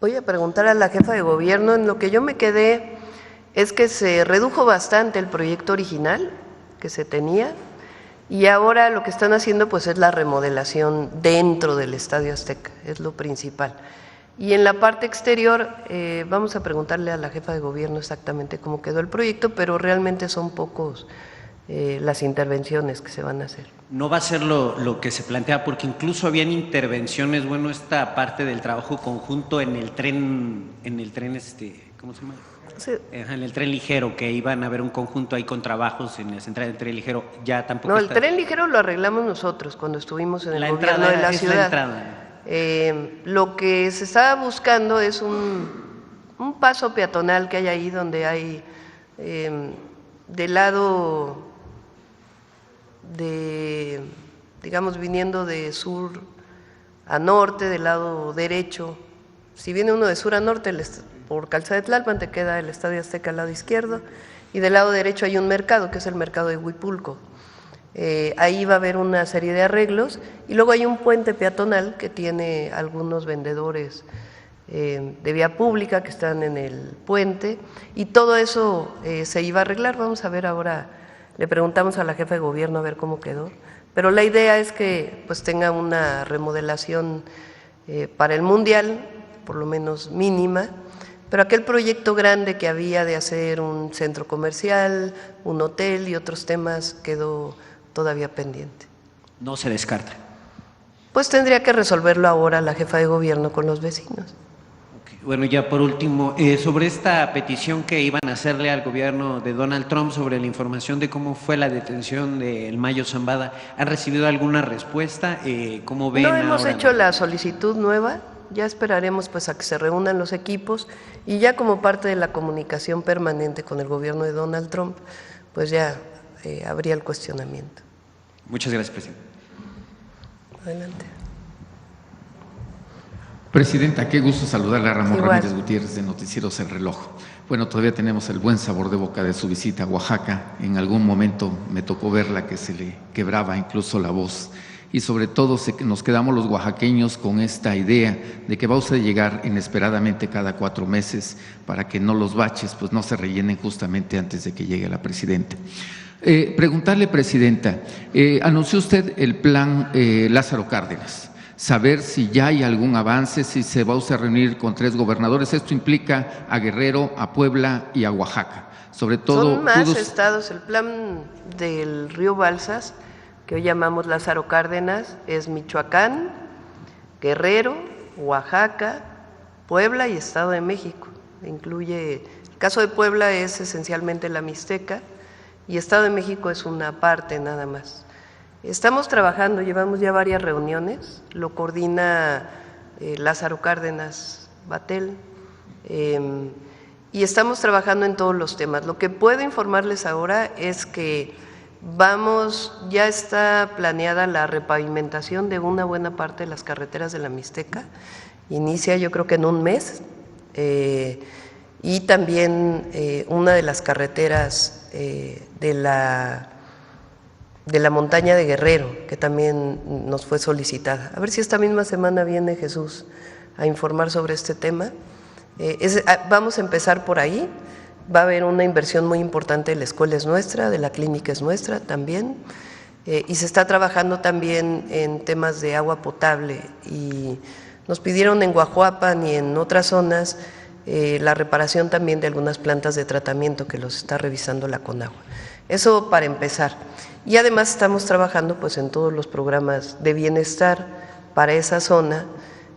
Voy a preguntar a la jefa de gobierno. En lo que yo me quedé es que se redujo bastante el proyecto original que se tenía y ahora lo que están haciendo pues es la remodelación dentro del Estadio Azteca, es lo principal. Y en la parte exterior vamos a preguntarle a la jefa de gobierno exactamente cómo quedó el proyecto, pero realmente son pocos las intervenciones que se van a hacer. No va a ser lo que se plantea, porque incluso habían intervenciones, bueno, esta parte del trabajo conjunto en el tren, ¿cómo se llama? Sí. En el tren ligero, que iban a haber un conjunto ahí con trabajos en la central del tren ligero, ya tampoco. No, el tren ligero lo arreglamos nosotros cuando estuvimos en el gobierno de la ciudad. La entrada. Lo que se estaba buscando es un paso peatonal que hay ahí donde hay del lado de, digamos, viniendo de sur a norte, del lado derecho. Si viene uno de sur a norte, por Calzada de Tlalpan te queda el Estadio Azteca al lado izquierdo y del lado derecho hay un mercado que es el mercado de Huipulco. Ahí va a haber una serie de arreglos y luego hay un puente peatonal que tiene algunos vendedores de vía pública que están en el puente y todo eso se iba a arreglar. Vamos a ver ahora, le preguntamos a la jefa de gobierno a ver cómo quedó, pero la idea es que pues tenga una remodelación para el Mundial, por lo menos mínima, pero aquel proyecto grande que había de hacer un centro comercial, un hotel y otros temas quedó todavía pendiente. No se descarta. Pues tendría que resolverlo ahora la jefa de gobierno con los vecinos. Okay. Bueno, ya por último, sobre esta petición que iban a hacerle al gobierno de Donald Trump sobre la información de cómo fue la detención del Mayo Zambada, ¿han recibido alguna respuesta? ¿Cómo ven? No hemos hecho la solicitud nueva, ya esperaremos pues a que se reúnan los equipos y ya como parte de la comunicación permanente con el gobierno de Donald Trump, pues ya habría el cuestionamiento. Muchas gracias, presidente. Adelante. Presidenta, qué gusto saludarle a Ramón Igual. Ramírez Gutiérrez de Noticieros El Reloj. Bueno, todavía tenemos el buen sabor de boca de su visita a Oaxaca. En algún momento me tocó verla que se le quebraba incluso la voz. Y sobre todo nos quedamos los oaxaqueños con esta idea de que va usted a llegar inesperadamente cada 4 meses para que no los baches pues no se rellenen justamente antes de que llegue la presidenta. Preguntarle, presidenta, anunció usted el plan Lázaro Cárdenas. Saber si ya hay algún avance, si se va usted a reunir con 3 gobernadores. Esto implica a Guerrero, a Puebla y a Oaxaca. Sobre todo, son más estados. El plan del río Balsas, que hoy llamamos Lázaro Cárdenas, es Michoacán, Guerrero, Oaxaca, Puebla y Estado de México. Incluye, el caso de Puebla es esencialmente la Mixteca y Estado de México es una parte nada más. Estamos trabajando, llevamos ya varias reuniones, lo coordina Lázaro Cárdenas Batel, y estamos trabajando en todos los temas. Lo que puedo informarles ahora es que ya está planeada la repavimentación de una buena parte de las carreteras de la Mixteca, inicia yo creo que en un mes, y también una de las carreteras de la montaña de Guerrero, que también nos fue solicitada. A ver si esta misma semana viene Jesús a informar sobre este tema. Vamos a empezar por ahí. Va a haber una inversión muy importante de la escuela es nuestra, de la clínica es nuestra también, y se está trabajando también en temas de agua potable, y nos pidieron en Guajuapan y en otras zonas la reparación también de algunas plantas de tratamiento que los está revisando la Conagua. Eso para empezar. Y además estamos trabajando pues en todos los programas de bienestar para esa zona.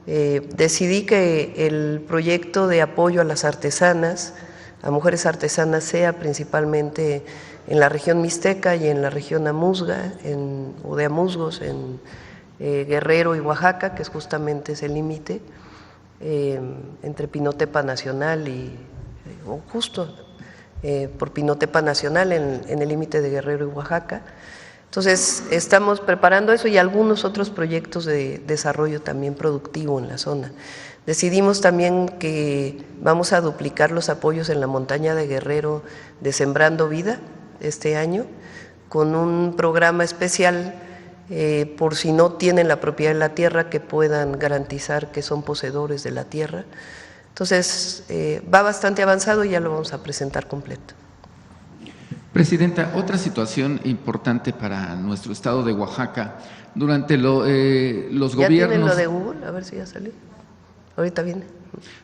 Decidí que el proyecto de apoyo a las artesanas, a mujeres artesanas, sea principalmente en la región Mixteca y en la región Amuzga, o de Amuzgos, en Guerrero y Oaxaca, que es justamente ese límite entre Pinotepa Nacional o justo por Pinotepa Nacional en el límite de Guerrero y Oaxaca. Entonces, estamos preparando eso y algunos otros proyectos de desarrollo también productivo en la zona. Decidimos también que vamos a duplicar los apoyos en la montaña de Guerrero de Sembrando Vida este año, con un programa especial por si no tienen la propiedad de la tierra, que puedan garantizar que son poseedores de la tierra. Entonces, va bastante avanzado y ya lo vamos a presentar completo. Presidenta, otra situación importante para nuestro estado de Oaxaca, durante los gobiernos… ¿Ya tienen lo de Google? A ver si ya salió. Ahorita viene.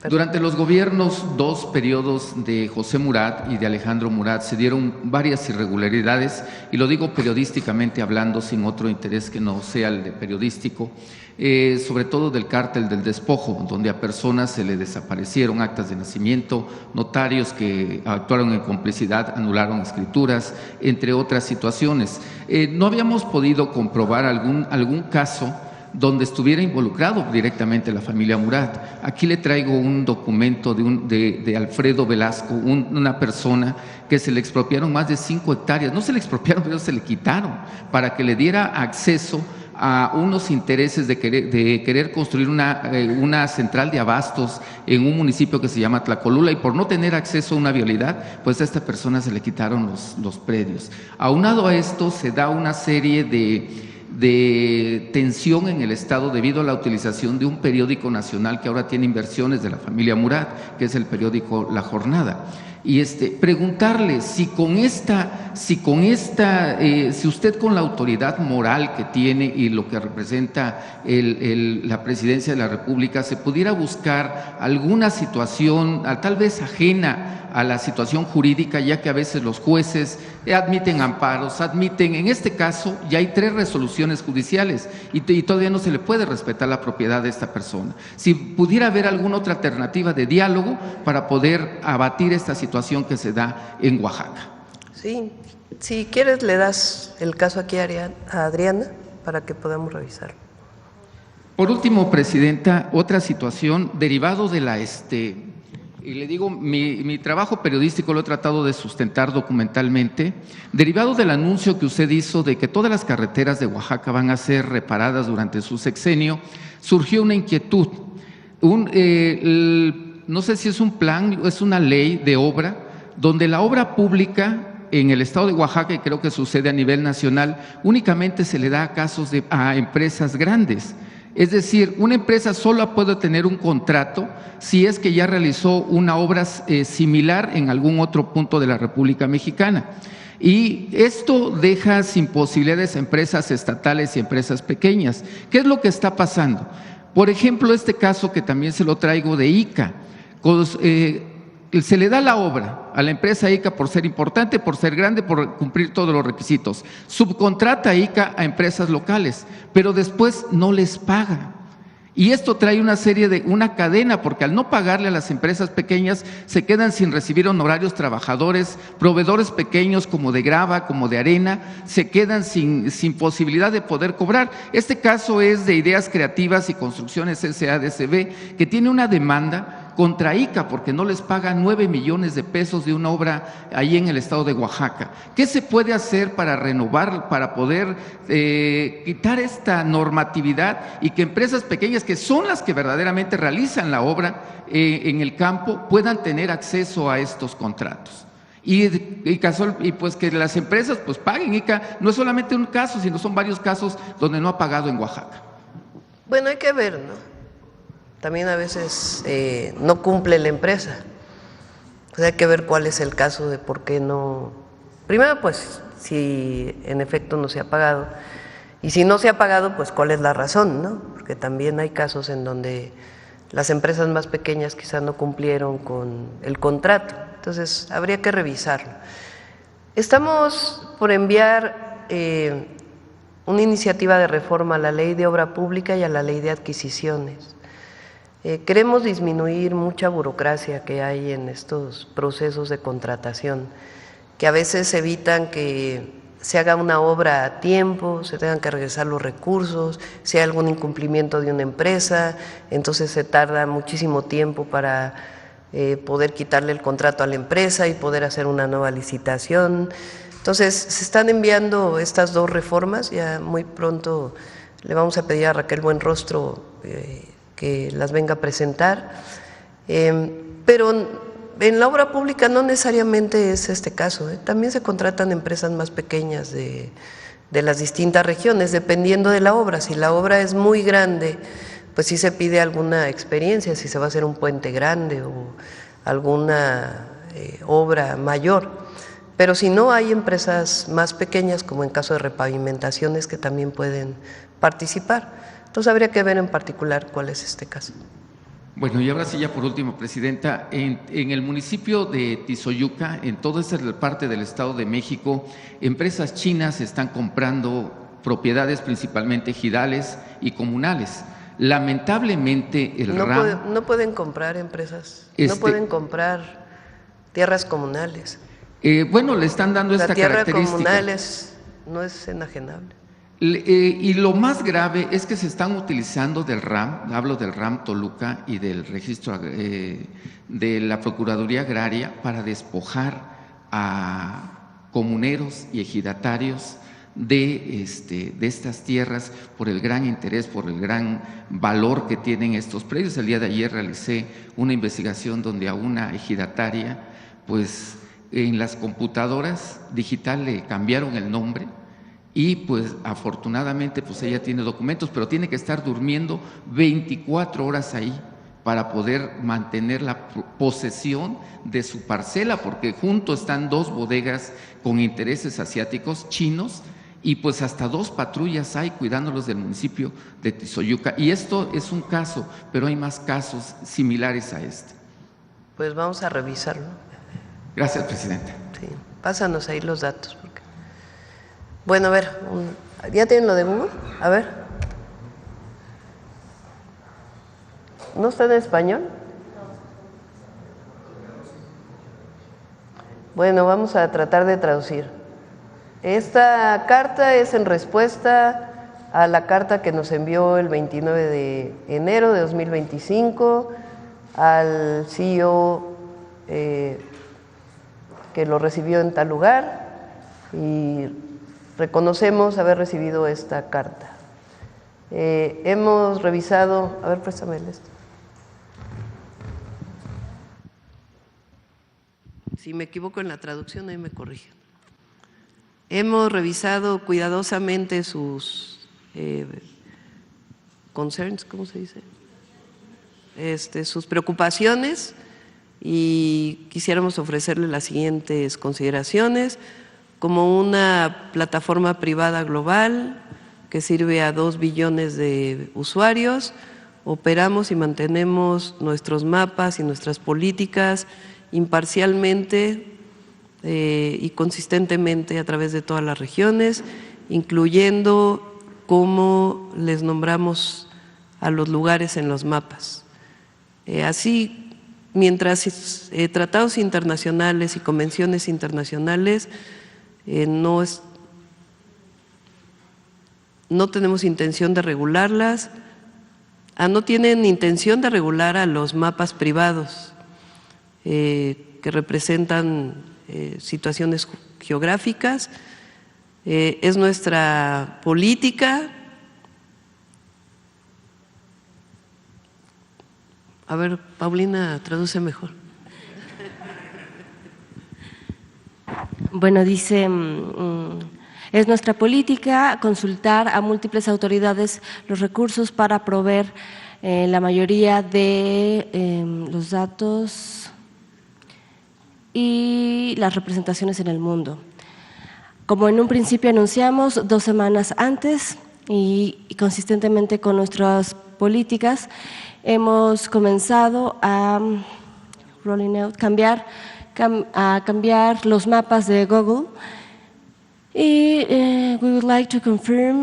Perdón. Durante los gobiernos, 2 periodos de José Murat y de Alejandro Murat, se dieron varias irregularidades, y lo digo periodísticamente hablando, sin otro interés que no sea el de periodístico, sobre todo del cártel del despojo, donde a personas se le desaparecieron actas de nacimiento, notarios que actuaron en complicidad anularon escrituras, entre otras situaciones. No habíamos podido comprobar algún caso donde estuviera involucrado directamente la familia Murat. Aquí le traigo un documento de Alfredo Velasco, una persona que se le expropiaron más de 5 hectáreas, no se le expropiaron, pero se le quitaron, para que le diera acceso a unos intereses de querer construir una central de abastos en un municipio que se llama Tlacolula, y por no tener acceso a una vialidad, pues a esta persona se le quitaron los predios. Aunado a esto, se da una serie de tensión en el estado debido a la utilización de un periódico nacional que ahora tiene inversiones de la familia Murat, que es el periódico La Jornada. Y preguntarle si usted, con la autoridad moral que tiene y lo que representa la presidencia de la República, se pudiera buscar alguna situación tal vez ajena a la situación jurídica, ya que a veces los jueces admiten amparos, en este caso ya hay 3 resoluciones judiciales y todavía no se le puede respetar la propiedad de esta persona. Si pudiera haber alguna otra alternativa de diálogo para poder abatir esta situación que se da en Oaxaca. Sí, si quieres le das el caso aquí a Adriana para que podamos revisarlo. Por último, presidenta, otra situación derivado de Y le digo, mi trabajo periodístico lo he tratado de sustentar documentalmente, derivado del anuncio que usted hizo de que todas las carreteras de Oaxaca van a ser reparadas durante su sexenio, surgió una inquietud. No sé si es un plan o es una ley de obra, donde la obra pública en el estado de Oaxaca, y creo que sucede a nivel nacional, únicamente se le da a casos a empresas grandes. Es decir, una empresa solo puede tener un contrato si es que ya realizó una obra similar en algún otro punto de la República Mexicana. Y esto deja sin posibilidades a empresas estatales y empresas pequeñas. ¿Qué es lo que está pasando? Por ejemplo, este caso que también se lo traigo de ICA. Se le da la obra a la empresa ICA por ser importante, por ser grande, por cumplir todos los requisitos. Subcontrata ICA a empresas locales, pero después no les paga. Y esto trae una cadena, porque al no pagarle a las empresas pequeñas, se quedan sin recibir honorarios trabajadores, proveedores pequeños como de grava, como de arena, se quedan sin posibilidad de poder cobrar. Este caso es de Ideas Creativas y Construcciones S.A.D.C.B., que tiene una demanda contra ICA porque no les paga 9 millones de pesos de una obra ahí en el estado de Oaxaca. ¿Qué se puede hacer para renovar, para poder quitar esta normatividad y que empresas pequeñas, que son las que verdaderamente realizan la obra en el campo, puedan tener acceso a estos contratos? Y pues que las empresas pues paguen. ICA no es solamente un caso, sino son varios casos donde no ha pagado en Oaxaca. Bueno, hay que ver, ¿no? También a veces no cumple la empresa. Pues hay que ver cuál es el caso de por qué no. Primero, pues, si en efecto no se ha pagado. Y si no se ha pagado, pues cuál es la razón, ¿no? Porque también hay casos en donde las empresas más pequeñas quizás no cumplieron con el contrato. Entonces, habría que revisarlo. Estamos por enviar una iniciativa de reforma a la Ley de Obra Pública y a la Ley de Adquisiciones. Queremos disminuir mucha burocracia que hay en estos procesos de contratación, que a veces evitan que se haga una obra a tiempo, se tengan que regresar los recursos, si hay algún incumplimiento de una empresa, entonces se tarda muchísimo tiempo para poder quitarle el contrato a la empresa y poder hacer una nueva licitación. Entonces, se están enviando estas dos reformas, ya muy pronto le vamos a pedir a Raquel Buenrostro que las venga a presentar, pero en la obra pública no necesariamente es este caso, también se contratan empresas más pequeñas de las distintas regiones, dependiendo de la obra. Si la obra es muy grande, pues sí se pide alguna experiencia, si se va a hacer un puente grande o alguna obra mayor, pero si no, hay empresas más pequeñas, como en caso de repavimentaciones, que también pueden participar. Entonces habría que ver en particular cuál es este caso. Bueno, y ahora sí, ya por último, Presidenta, en el municipio de Tizoyuca, en toda esta parte del Estado de México, empresas chinas están comprando propiedades, principalmente ejidales y comunales. Lamentablemente no pueden comprar empresas, no pueden comprar tierras comunales. Bueno, le están dando esta característica. La tierra comunal no es enajenable. Y lo más grave es que se están utilizando del RAM, hablo del RAM Toluca y del registro de la Procuraduría Agraria, para despojar a comuneros y ejidatarios de estas tierras por el gran interés, por el gran valor que tienen estos predios. El día de ayer realicé una investigación donde a una ejidataria, pues en las computadoras digitales le cambiaron el nombre. Y pues afortunadamente pues ella tiene documentos, pero tiene que estar durmiendo 24 horas ahí para poder mantener la posesión de su parcela, porque junto están 2 bodegas con intereses asiáticos, chinos, y pues hasta 2 patrullas hay cuidándolos del municipio de Tizoyuca. Y esto es un caso, pero hay más casos similares a este. Pues vamos a revisarlo. Gracias, Presidenta. Sí, pásanos ahí los datos. Bueno, a ver, ¿ya tienen lo de Google? A ver. ¿No está en español? Bueno, vamos a tratar de traducir. Esta carta es en respuesta a la carta que nos envió el 29 de enero de 2025 al CEO que lo recibió en tal lugar y reconocemos haber recibido esta carta. Hemos revisado, a ver, préstame esto. Si me equivoco en la traducción, ahí me corrigen. Hemos revisado cuidadosamente sus concerns, ¿cómo se dice? Sus preocupaciones, y quisiéramos ofrecerle las siguientes consideraciones: como una plataforma privada global que sirve a 2 billones de usuarios, operamos y mantenemos nuestros mapas y nuestras políticas imparcialmente y consistentemente a través de todas las regiones, incluyendo cómo les nombramos a los lugares en los mapas. Así, mientras tratados internacionales y convenciones internacionales no tenemos intención de regularlas, no tienen intención de regular a los mapas privados que representan situaciones geográficas. Es nuestra política. A ver, Paulina, traduce mejor. Bueno, dice, es nuestra política consultar a múltiples autoridades los recursos para proveer la mayoría de los datos y las representaciones en el mundo. Como en un principio anunciamos 2 semanas antes y consistentemente con nuestras políticas, hemos comenzado a cambiar los mapas de Google y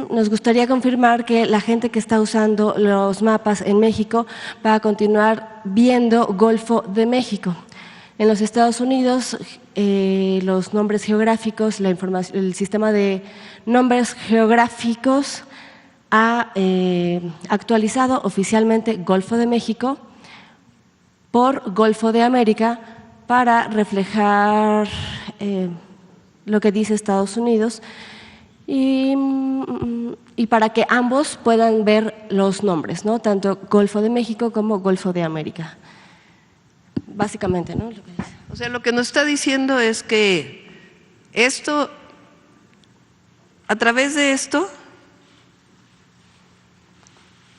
nos gustaría confirmar que la gente que está usando los mapas en México va a continuar viendo Golfo de México. En los Estados Unidos, los nombres geográficos, el sistema de nombres geográficos ha actualizado oficialmente Golfo de México por Golfo de América para reflejar lo que dice Estados Unidos y para que ambos puedan ver los nombres, ¿no? Tanto Golfo de México como Golfo de América. Básicamente, ¿no? O sea, lo que nos está diciendo es que a través de esto,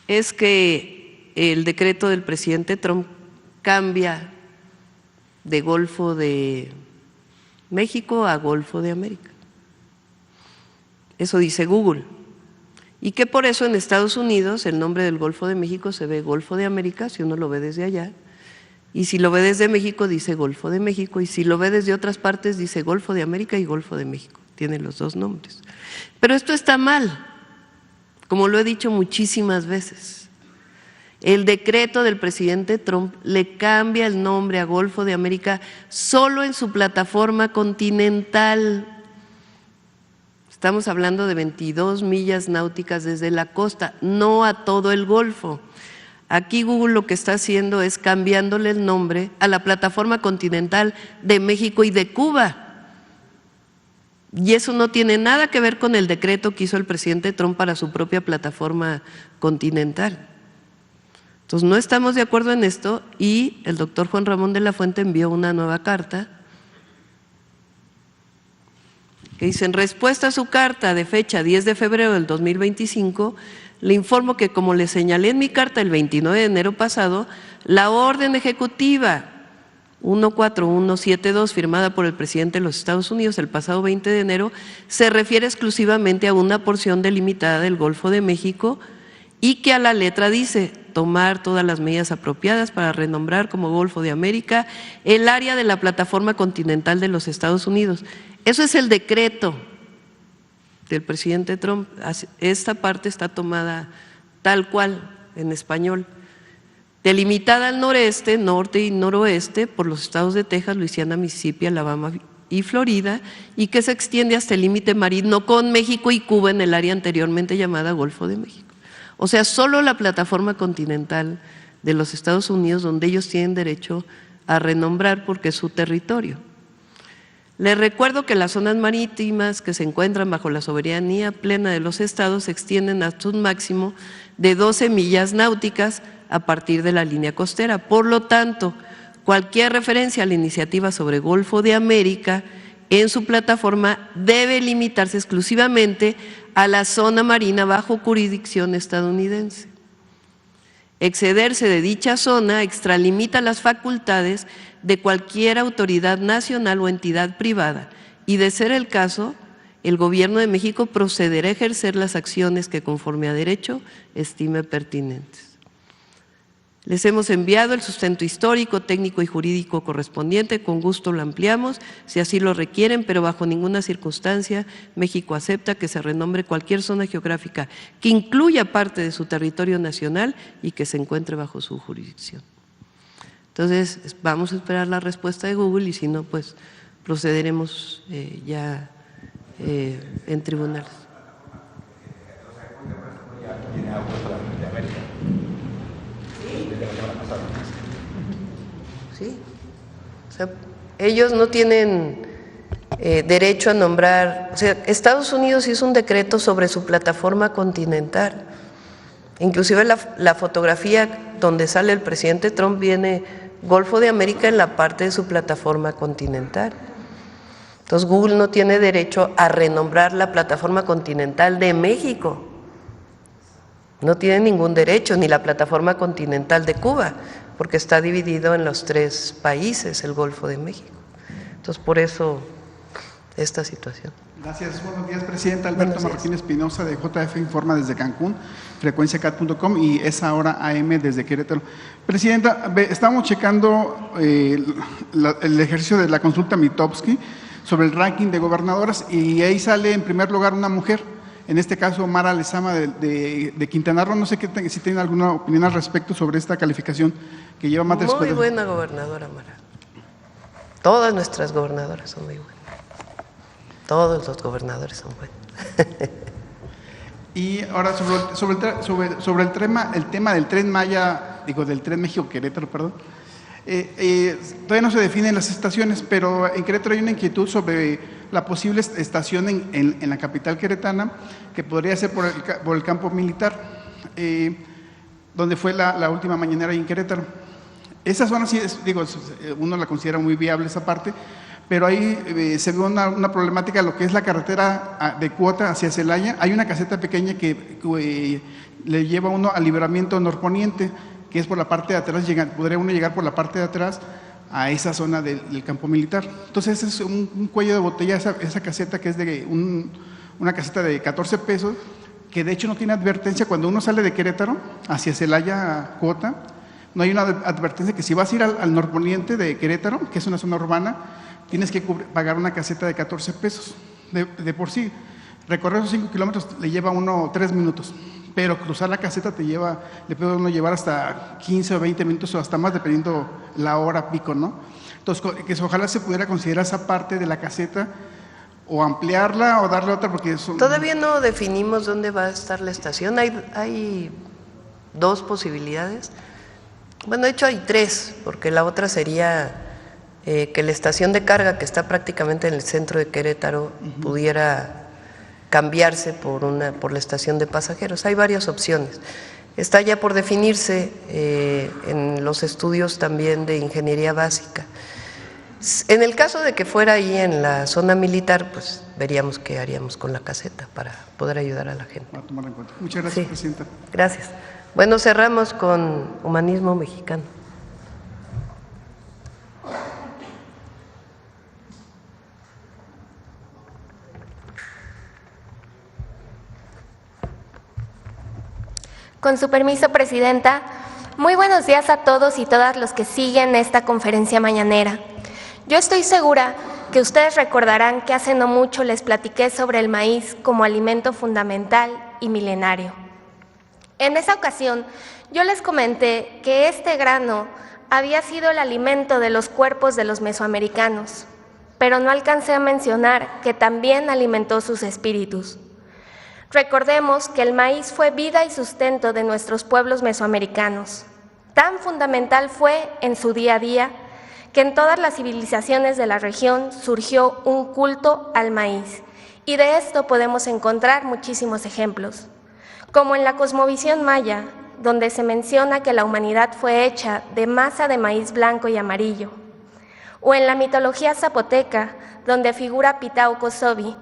es que el decreto del presidente Trump cambia de Golfo de México a Golfo de América. Eso dice Google. Y que por eso en Estados Unidos el nombre del Golfo de México se ve Golfo de América, si uno lo ve desde allá, y si lo ve desde México dice Golfo de México, y si lo ve desde otras partes dice Golfo de América y Golfo de México. Tiene los 2 nombres. Pero esto está mal, como lo he dicho muchísimas veces. El decreto del presidente Trump le cambia el nombre a Golfo de América solo en su plataforma continental. Estamos hablando de 22 millas náuticas desde la costa, no a todo el Golfo. Aquí Google lo que está haciendo es cambiándole el nombre a la plataforma continental de México y de Cuba. Y eso no tiene nada que ver con el decreto que hizo el presidente Trump para su propia plataforma continental. Entonces no estamos de acuerdo en esto y el doctor Juan Ramón de la Fuente envió una nueva carta que dice: en respuesta a su carta de fecha 10 de febrero del 2025, le informo que, como le señalé en mi carta el 29 de enero pasado, la orden ejecutiva 14172, firmada por el presidente de los Estados Unidos el pasado 20 de enero, se refiere exclusivamente a una porción delimitada del Golfo de México y que a la letra dice: tomar todas las medidas apropiadas para renombrar como Golfo de América el área de la plataforma continental de los Estados Unidos. Eso es el decreto del presidente Trump. Esta parte está tomada tal cual en español, delimitada al noreste, norte y noroeste por los estados de Texas, Luisiana, Mississippi, Alabama y Florida, y que se extiende hasta el límite marino con México y Cuba en el área anteriormente llamada Golfo de México. O sea, solo la plataforma continental de los Estados Unidos, donde ellos tienen derecho a renombrar porque es su territorio. Les recuerdo que las zonas marítimas que se encuentran bajo la soberanía plena de los estados se extienden hasta un máximo de 12 millas náuticas a partir de la línea costera. Por lo tanto, cualquier referencia a la iniciativa sobre Golfo de América en su plataforma debe limitarse exclusivamente a la zona marina bajo jurisdicción estadounidense. Excederse de dicha zona extralimita las facultades de cualquier autoridad nacional o entidad privada y, de ser el caso, el Gobierno de México procederá a ejercer las acciones que, conforme a derecho, estime pertinentes. Les hemos enviado el sustento histórico, técnico y jurídico correspondiente, con gusto lo ampliamos si así lo requieren, pero bajo ninguna circunstancia México acepta que se renombre cualquier zona geográfica que incluya parte de su territorio nacional y que se encuentre bajo su jurisdicción. Entonces, vamos a esperar la respuesta de Google y si no, pues procederemos ya en tribunales. Sí, o sea, ellos no tienen derecho a nombrar, o sea, Estados Unidos hizo un decreto sobre su plataforma continental, inclusive la fotografía donde sale el presidente Trump viene Golfo de América en la parte de su plataforma continental. Entonces Google no tiene derecho a renombrar la plataforma continental de México, no tiene ningún derecho, ni la plataforma continental de Cuba, porque está dividido en los 3 países, el Golfo de México. Entonces, por eso, esta situación. Gracias. Buenos días, Presidenta. Alberto Marroquín Espinosa, de JF Informa desde Cancún, frecuenciacat.com y Esa Hora AM desde Querétaro. Presidenta, estamos checando el ejercicio de la consulta Mitofsky sobre el ranking de gobernadoras y ahí sale en primer lugar una mujer, en este caso Mara Lezama de Quintana Roo. No sé si tienen alguna opinión al respecto sobre esta calificación que lleva más de... Muy buena gobernadora, Mara. Todas nuestras gobernadoras son muy buenas. Todos los gobernadores son buenos. Y ahora sobre el tema del Tren Maya, del Tren México-Querétaro, perdón. Todavía no se definen las estaciones, pero en Querétaro hay una inquietud sobre la posible estación en la capital queretana, que podría ser por el campo militar, donde fue la última mañanera ahí en Querétaro. Esa zona sí uno la considera muy viable esa parte, pero ahí se ve una problemática de lo que es la carretera de Cuota hacia Celaya. Hay una caseta pequeña que le lleva uno al libramiento norponiente, que es por la parte de atrás, podría uno llegar por la parte de atrás a esa zona del campo militar. Entonces ese es un cuello de botella, esa caseta que es de una caseta de 14 pesos, que de hecho no tiene advertencia. Cuando uno sale de Querétaro hacia Celaya, Cuota, no hay una advertencia que si vas a ir al norponiente de Querétaro, que es una zona urbana, tienes que pagar una caseta de 14 pesos. De por sí, recorrer esos 5 kilómetros le lleva a uno 3 minutos, pero cruzar la caseta le puede uno llevar hasta 15 o 20 minutos o hasta más, dependiendo la hora pico, ¿no? Entonces, que ojalá se pudiera considerar esa parte de la caseta o ampliarla o darle otra, porque todavía no definimos dónde va a estar la estación. Hay 2 posibilidades. Bueno, de hecho hay 3, porque la otra sería que la estación de carga, que está prácticamente en el centro de Querétaro, pudiera cambiarse por la estación de pasajeros. Hay varias opciones. Está ya por definirse en los estudios también de ingeniería básica. En el caso de que fuera ahí en la zona militar, pues veríamos qué haríamos con la caseta para poder ayudar a la gente. Para tomarlo en cuenta. Muchas gracias, Presidenta. Gracias. Bueno, cerramos con Humanismo Mexicano. Con su permiso, Presidenta, muy buenos días a todos y todas los que siguen esta conferencia mañanera. Yo estoy segura que ustedes recordarán que hace no mucho les platiqué sobre el maíz como alimento fundamental y milenario. En esa ocasión, yo les comenté que este grano había sido el alimento de los cuerpos de los mesoamericanos, pero no alcancé a mencionar que también alimentó sus espíritus. Recordemos que el maíz fue vida y sustento de nuestros pueblos mesoamericanos. Tan fundamental fue en su día a día que en todas las civilizaciones de la región surgió un culto al maíz, y de esto podemos encontrar muchísimos ejemplos, como en la cosmovisión maya, donde se menciona que la humanidad fue hecha de masa de maíz blanco y amarillo, o en la mitología zapoteca, donde figura Pitauco-Sobi,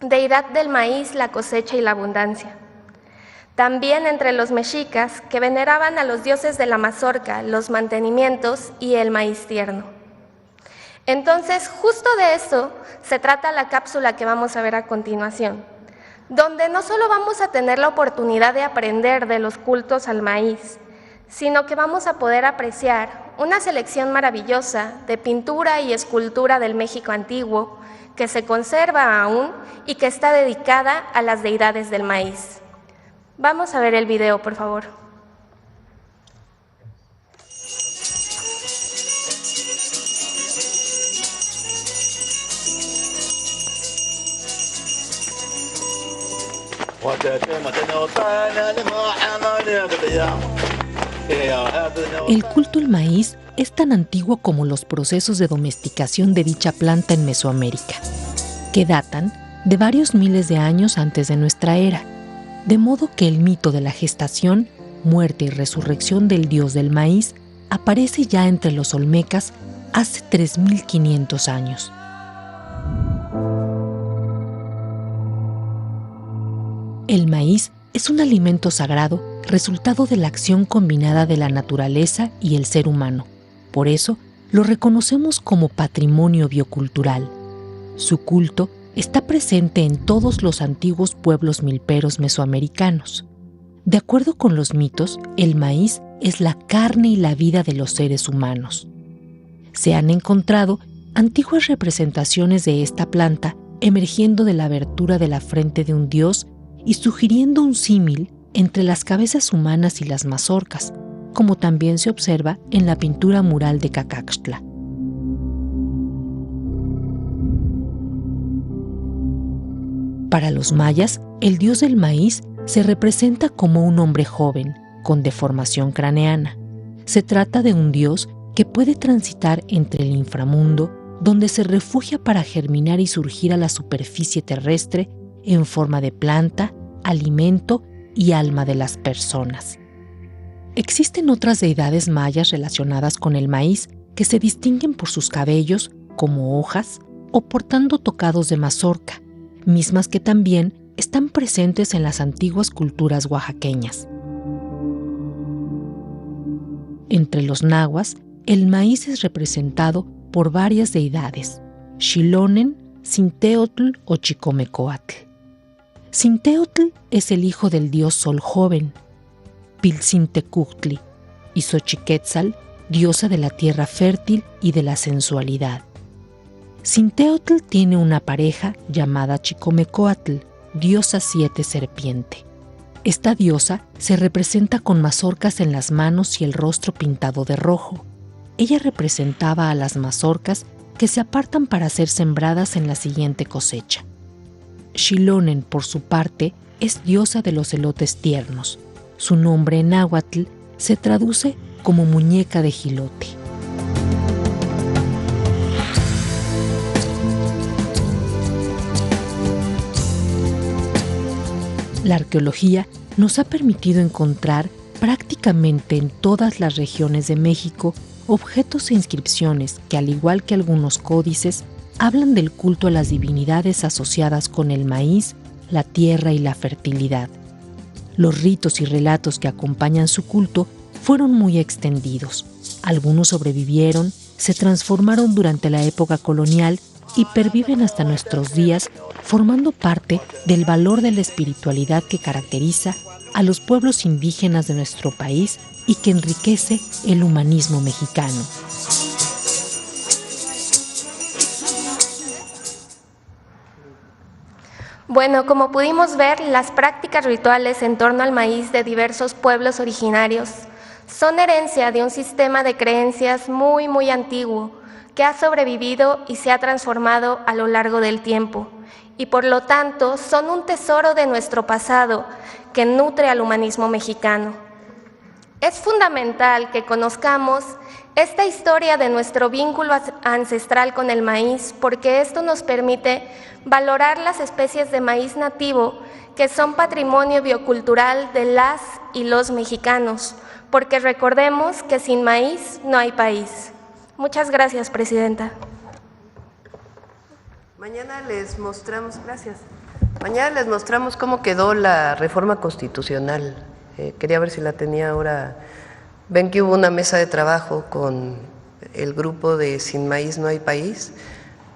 deidad del maíz, la cosecha y la abundancia. También entre los mexicas, que veneraban a los dioses de la mazorca, los mantenimientos y el maíz tierno. Entonces, justo de eso se trata la cápsula que vamos a ver a continuación, donde no solo vamos a tener la oportunidad de aprender de los cultos al maíz, sino que vamos a poder apreciar una selección maravillosa de pintura y escultura del México antiguo, que se conserva aún y que está dedicada a las deidades del maíz. Vamos a ver el video, por favor. El culto al maíz es tan antiguo como los procesos de domesticación de dicha planta en Mesoamérica, que datan de varios miles de años antes de nuestra era, de modo que el mito de la gestación, muerte y resurrección del dios del maíz aparece ya entre los olmecas hace 3.500 años. El maíz es un alimento sagrado resultado de la acción combinada de la naturaleza y el ser humano. Por eso, lo reconocemos como patrimonio biocultural. Su culto está presente en todos los antiguos pueblos milperos mesoamericanos. De acuerdo con los mitos, el maíz es la carne y la vida de los seres humanos. Se han encontrado antiguas representaciones de esta planta emergiendo de la abertura de la frente de un dios y sugiriendo un símil entre las cabezas humanas y las mazorcas, como también se observa en la pintura mural de Cacaxtla. Para los mayas, el dios del maíz se representa como un hombre joven, con deformación craneana. Se trata de un dios que puede transitar entre el inframundo, donde se refugia para germinar y surgir a la superficie terrestre en forma de planta, alimento y alma de las personas. Existen otras deidades mayas relacionadas con el maíz que se distinguen por sus cabellos, como hojas, o portando tocados de mazorca, mismas que también están presentes en las antiguas culturas oaxaqueñas. Entre los nahuas, el maíz es representado por varias deidades: Xilonen, Cinteotl o Chicomecoatl. Cinteotl es el hijo del dios Sol joven, Pilcintecuhtli, y Xochiquetzal, diosa de la tierra fértil y de la sensualidad. Cinteotl tiene una pareja llamada Chicomecoatl, diosa 7 serpiente. Esta diosa se representa con mazorcas en las manos y el rostro pintado de rojo. Ella representaba a las mazorcas que se apartan para ser sembradas en la siguiente cosecha. Xilonen, por su parte, es diosa de los elotes tiernos. Su nombre en náhuatl se traduce como muñeca de jilote. La arqueología nos ha permitido encontrar prácticamente en todas las regiones de México objetos e inscripciones que, al igual que algunos códices, hablan del culto a las divinidades asociadas con el maíz, la tierra y la fertilidad. Los ritos y relatos que acompañan su culto fueron muy extendidos. Algunos sobrevivieron, se transformaron durante la época colonial y perviven hasta nuestros días, formando parte del valor de la espiritualidad que caracteriza a los pueblos indígenas de nuestro país y que enriquece el humanismo mexicano. Bueno, como pudimos ver, las prácticas rituales en torno al maíz de diversos pueblos originarios son herencia de un sistema de creencias muy antiguo que ha sobrevivido y se ha transformado a lo largo del tiempo, y por lo tanto son un tesoro de nuestro pasado que nutre al humanismo mexicano. Es fundamental que conozcamos esta historia de nuestro vínculo ancestral con el maíz, porque esto nos permite valorar las especies de maíz nativo que son patrimonio biocultural de las y los mexicanos, porque recordemos que sin maíz no hay país. Muchas gracias, Presidenta. Mañana les mostramos, gracias. Mañana les mostramos cómo quedó la reforma constitucional. Quería ver si la tenía ahora. Ven que hubo una mesa de trabajo con el grupo de Sin Maíz No Hay País,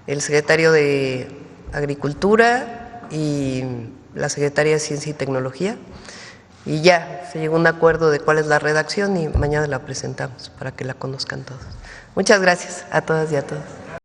el secretario de Agricultura y la secretaria de Ciencia y Tecnología, y ya se llegó a un acuerdo de cuál es la redacción y mañana la presentamos para que la conozcan todos. Muchas gracias a todas y a todos.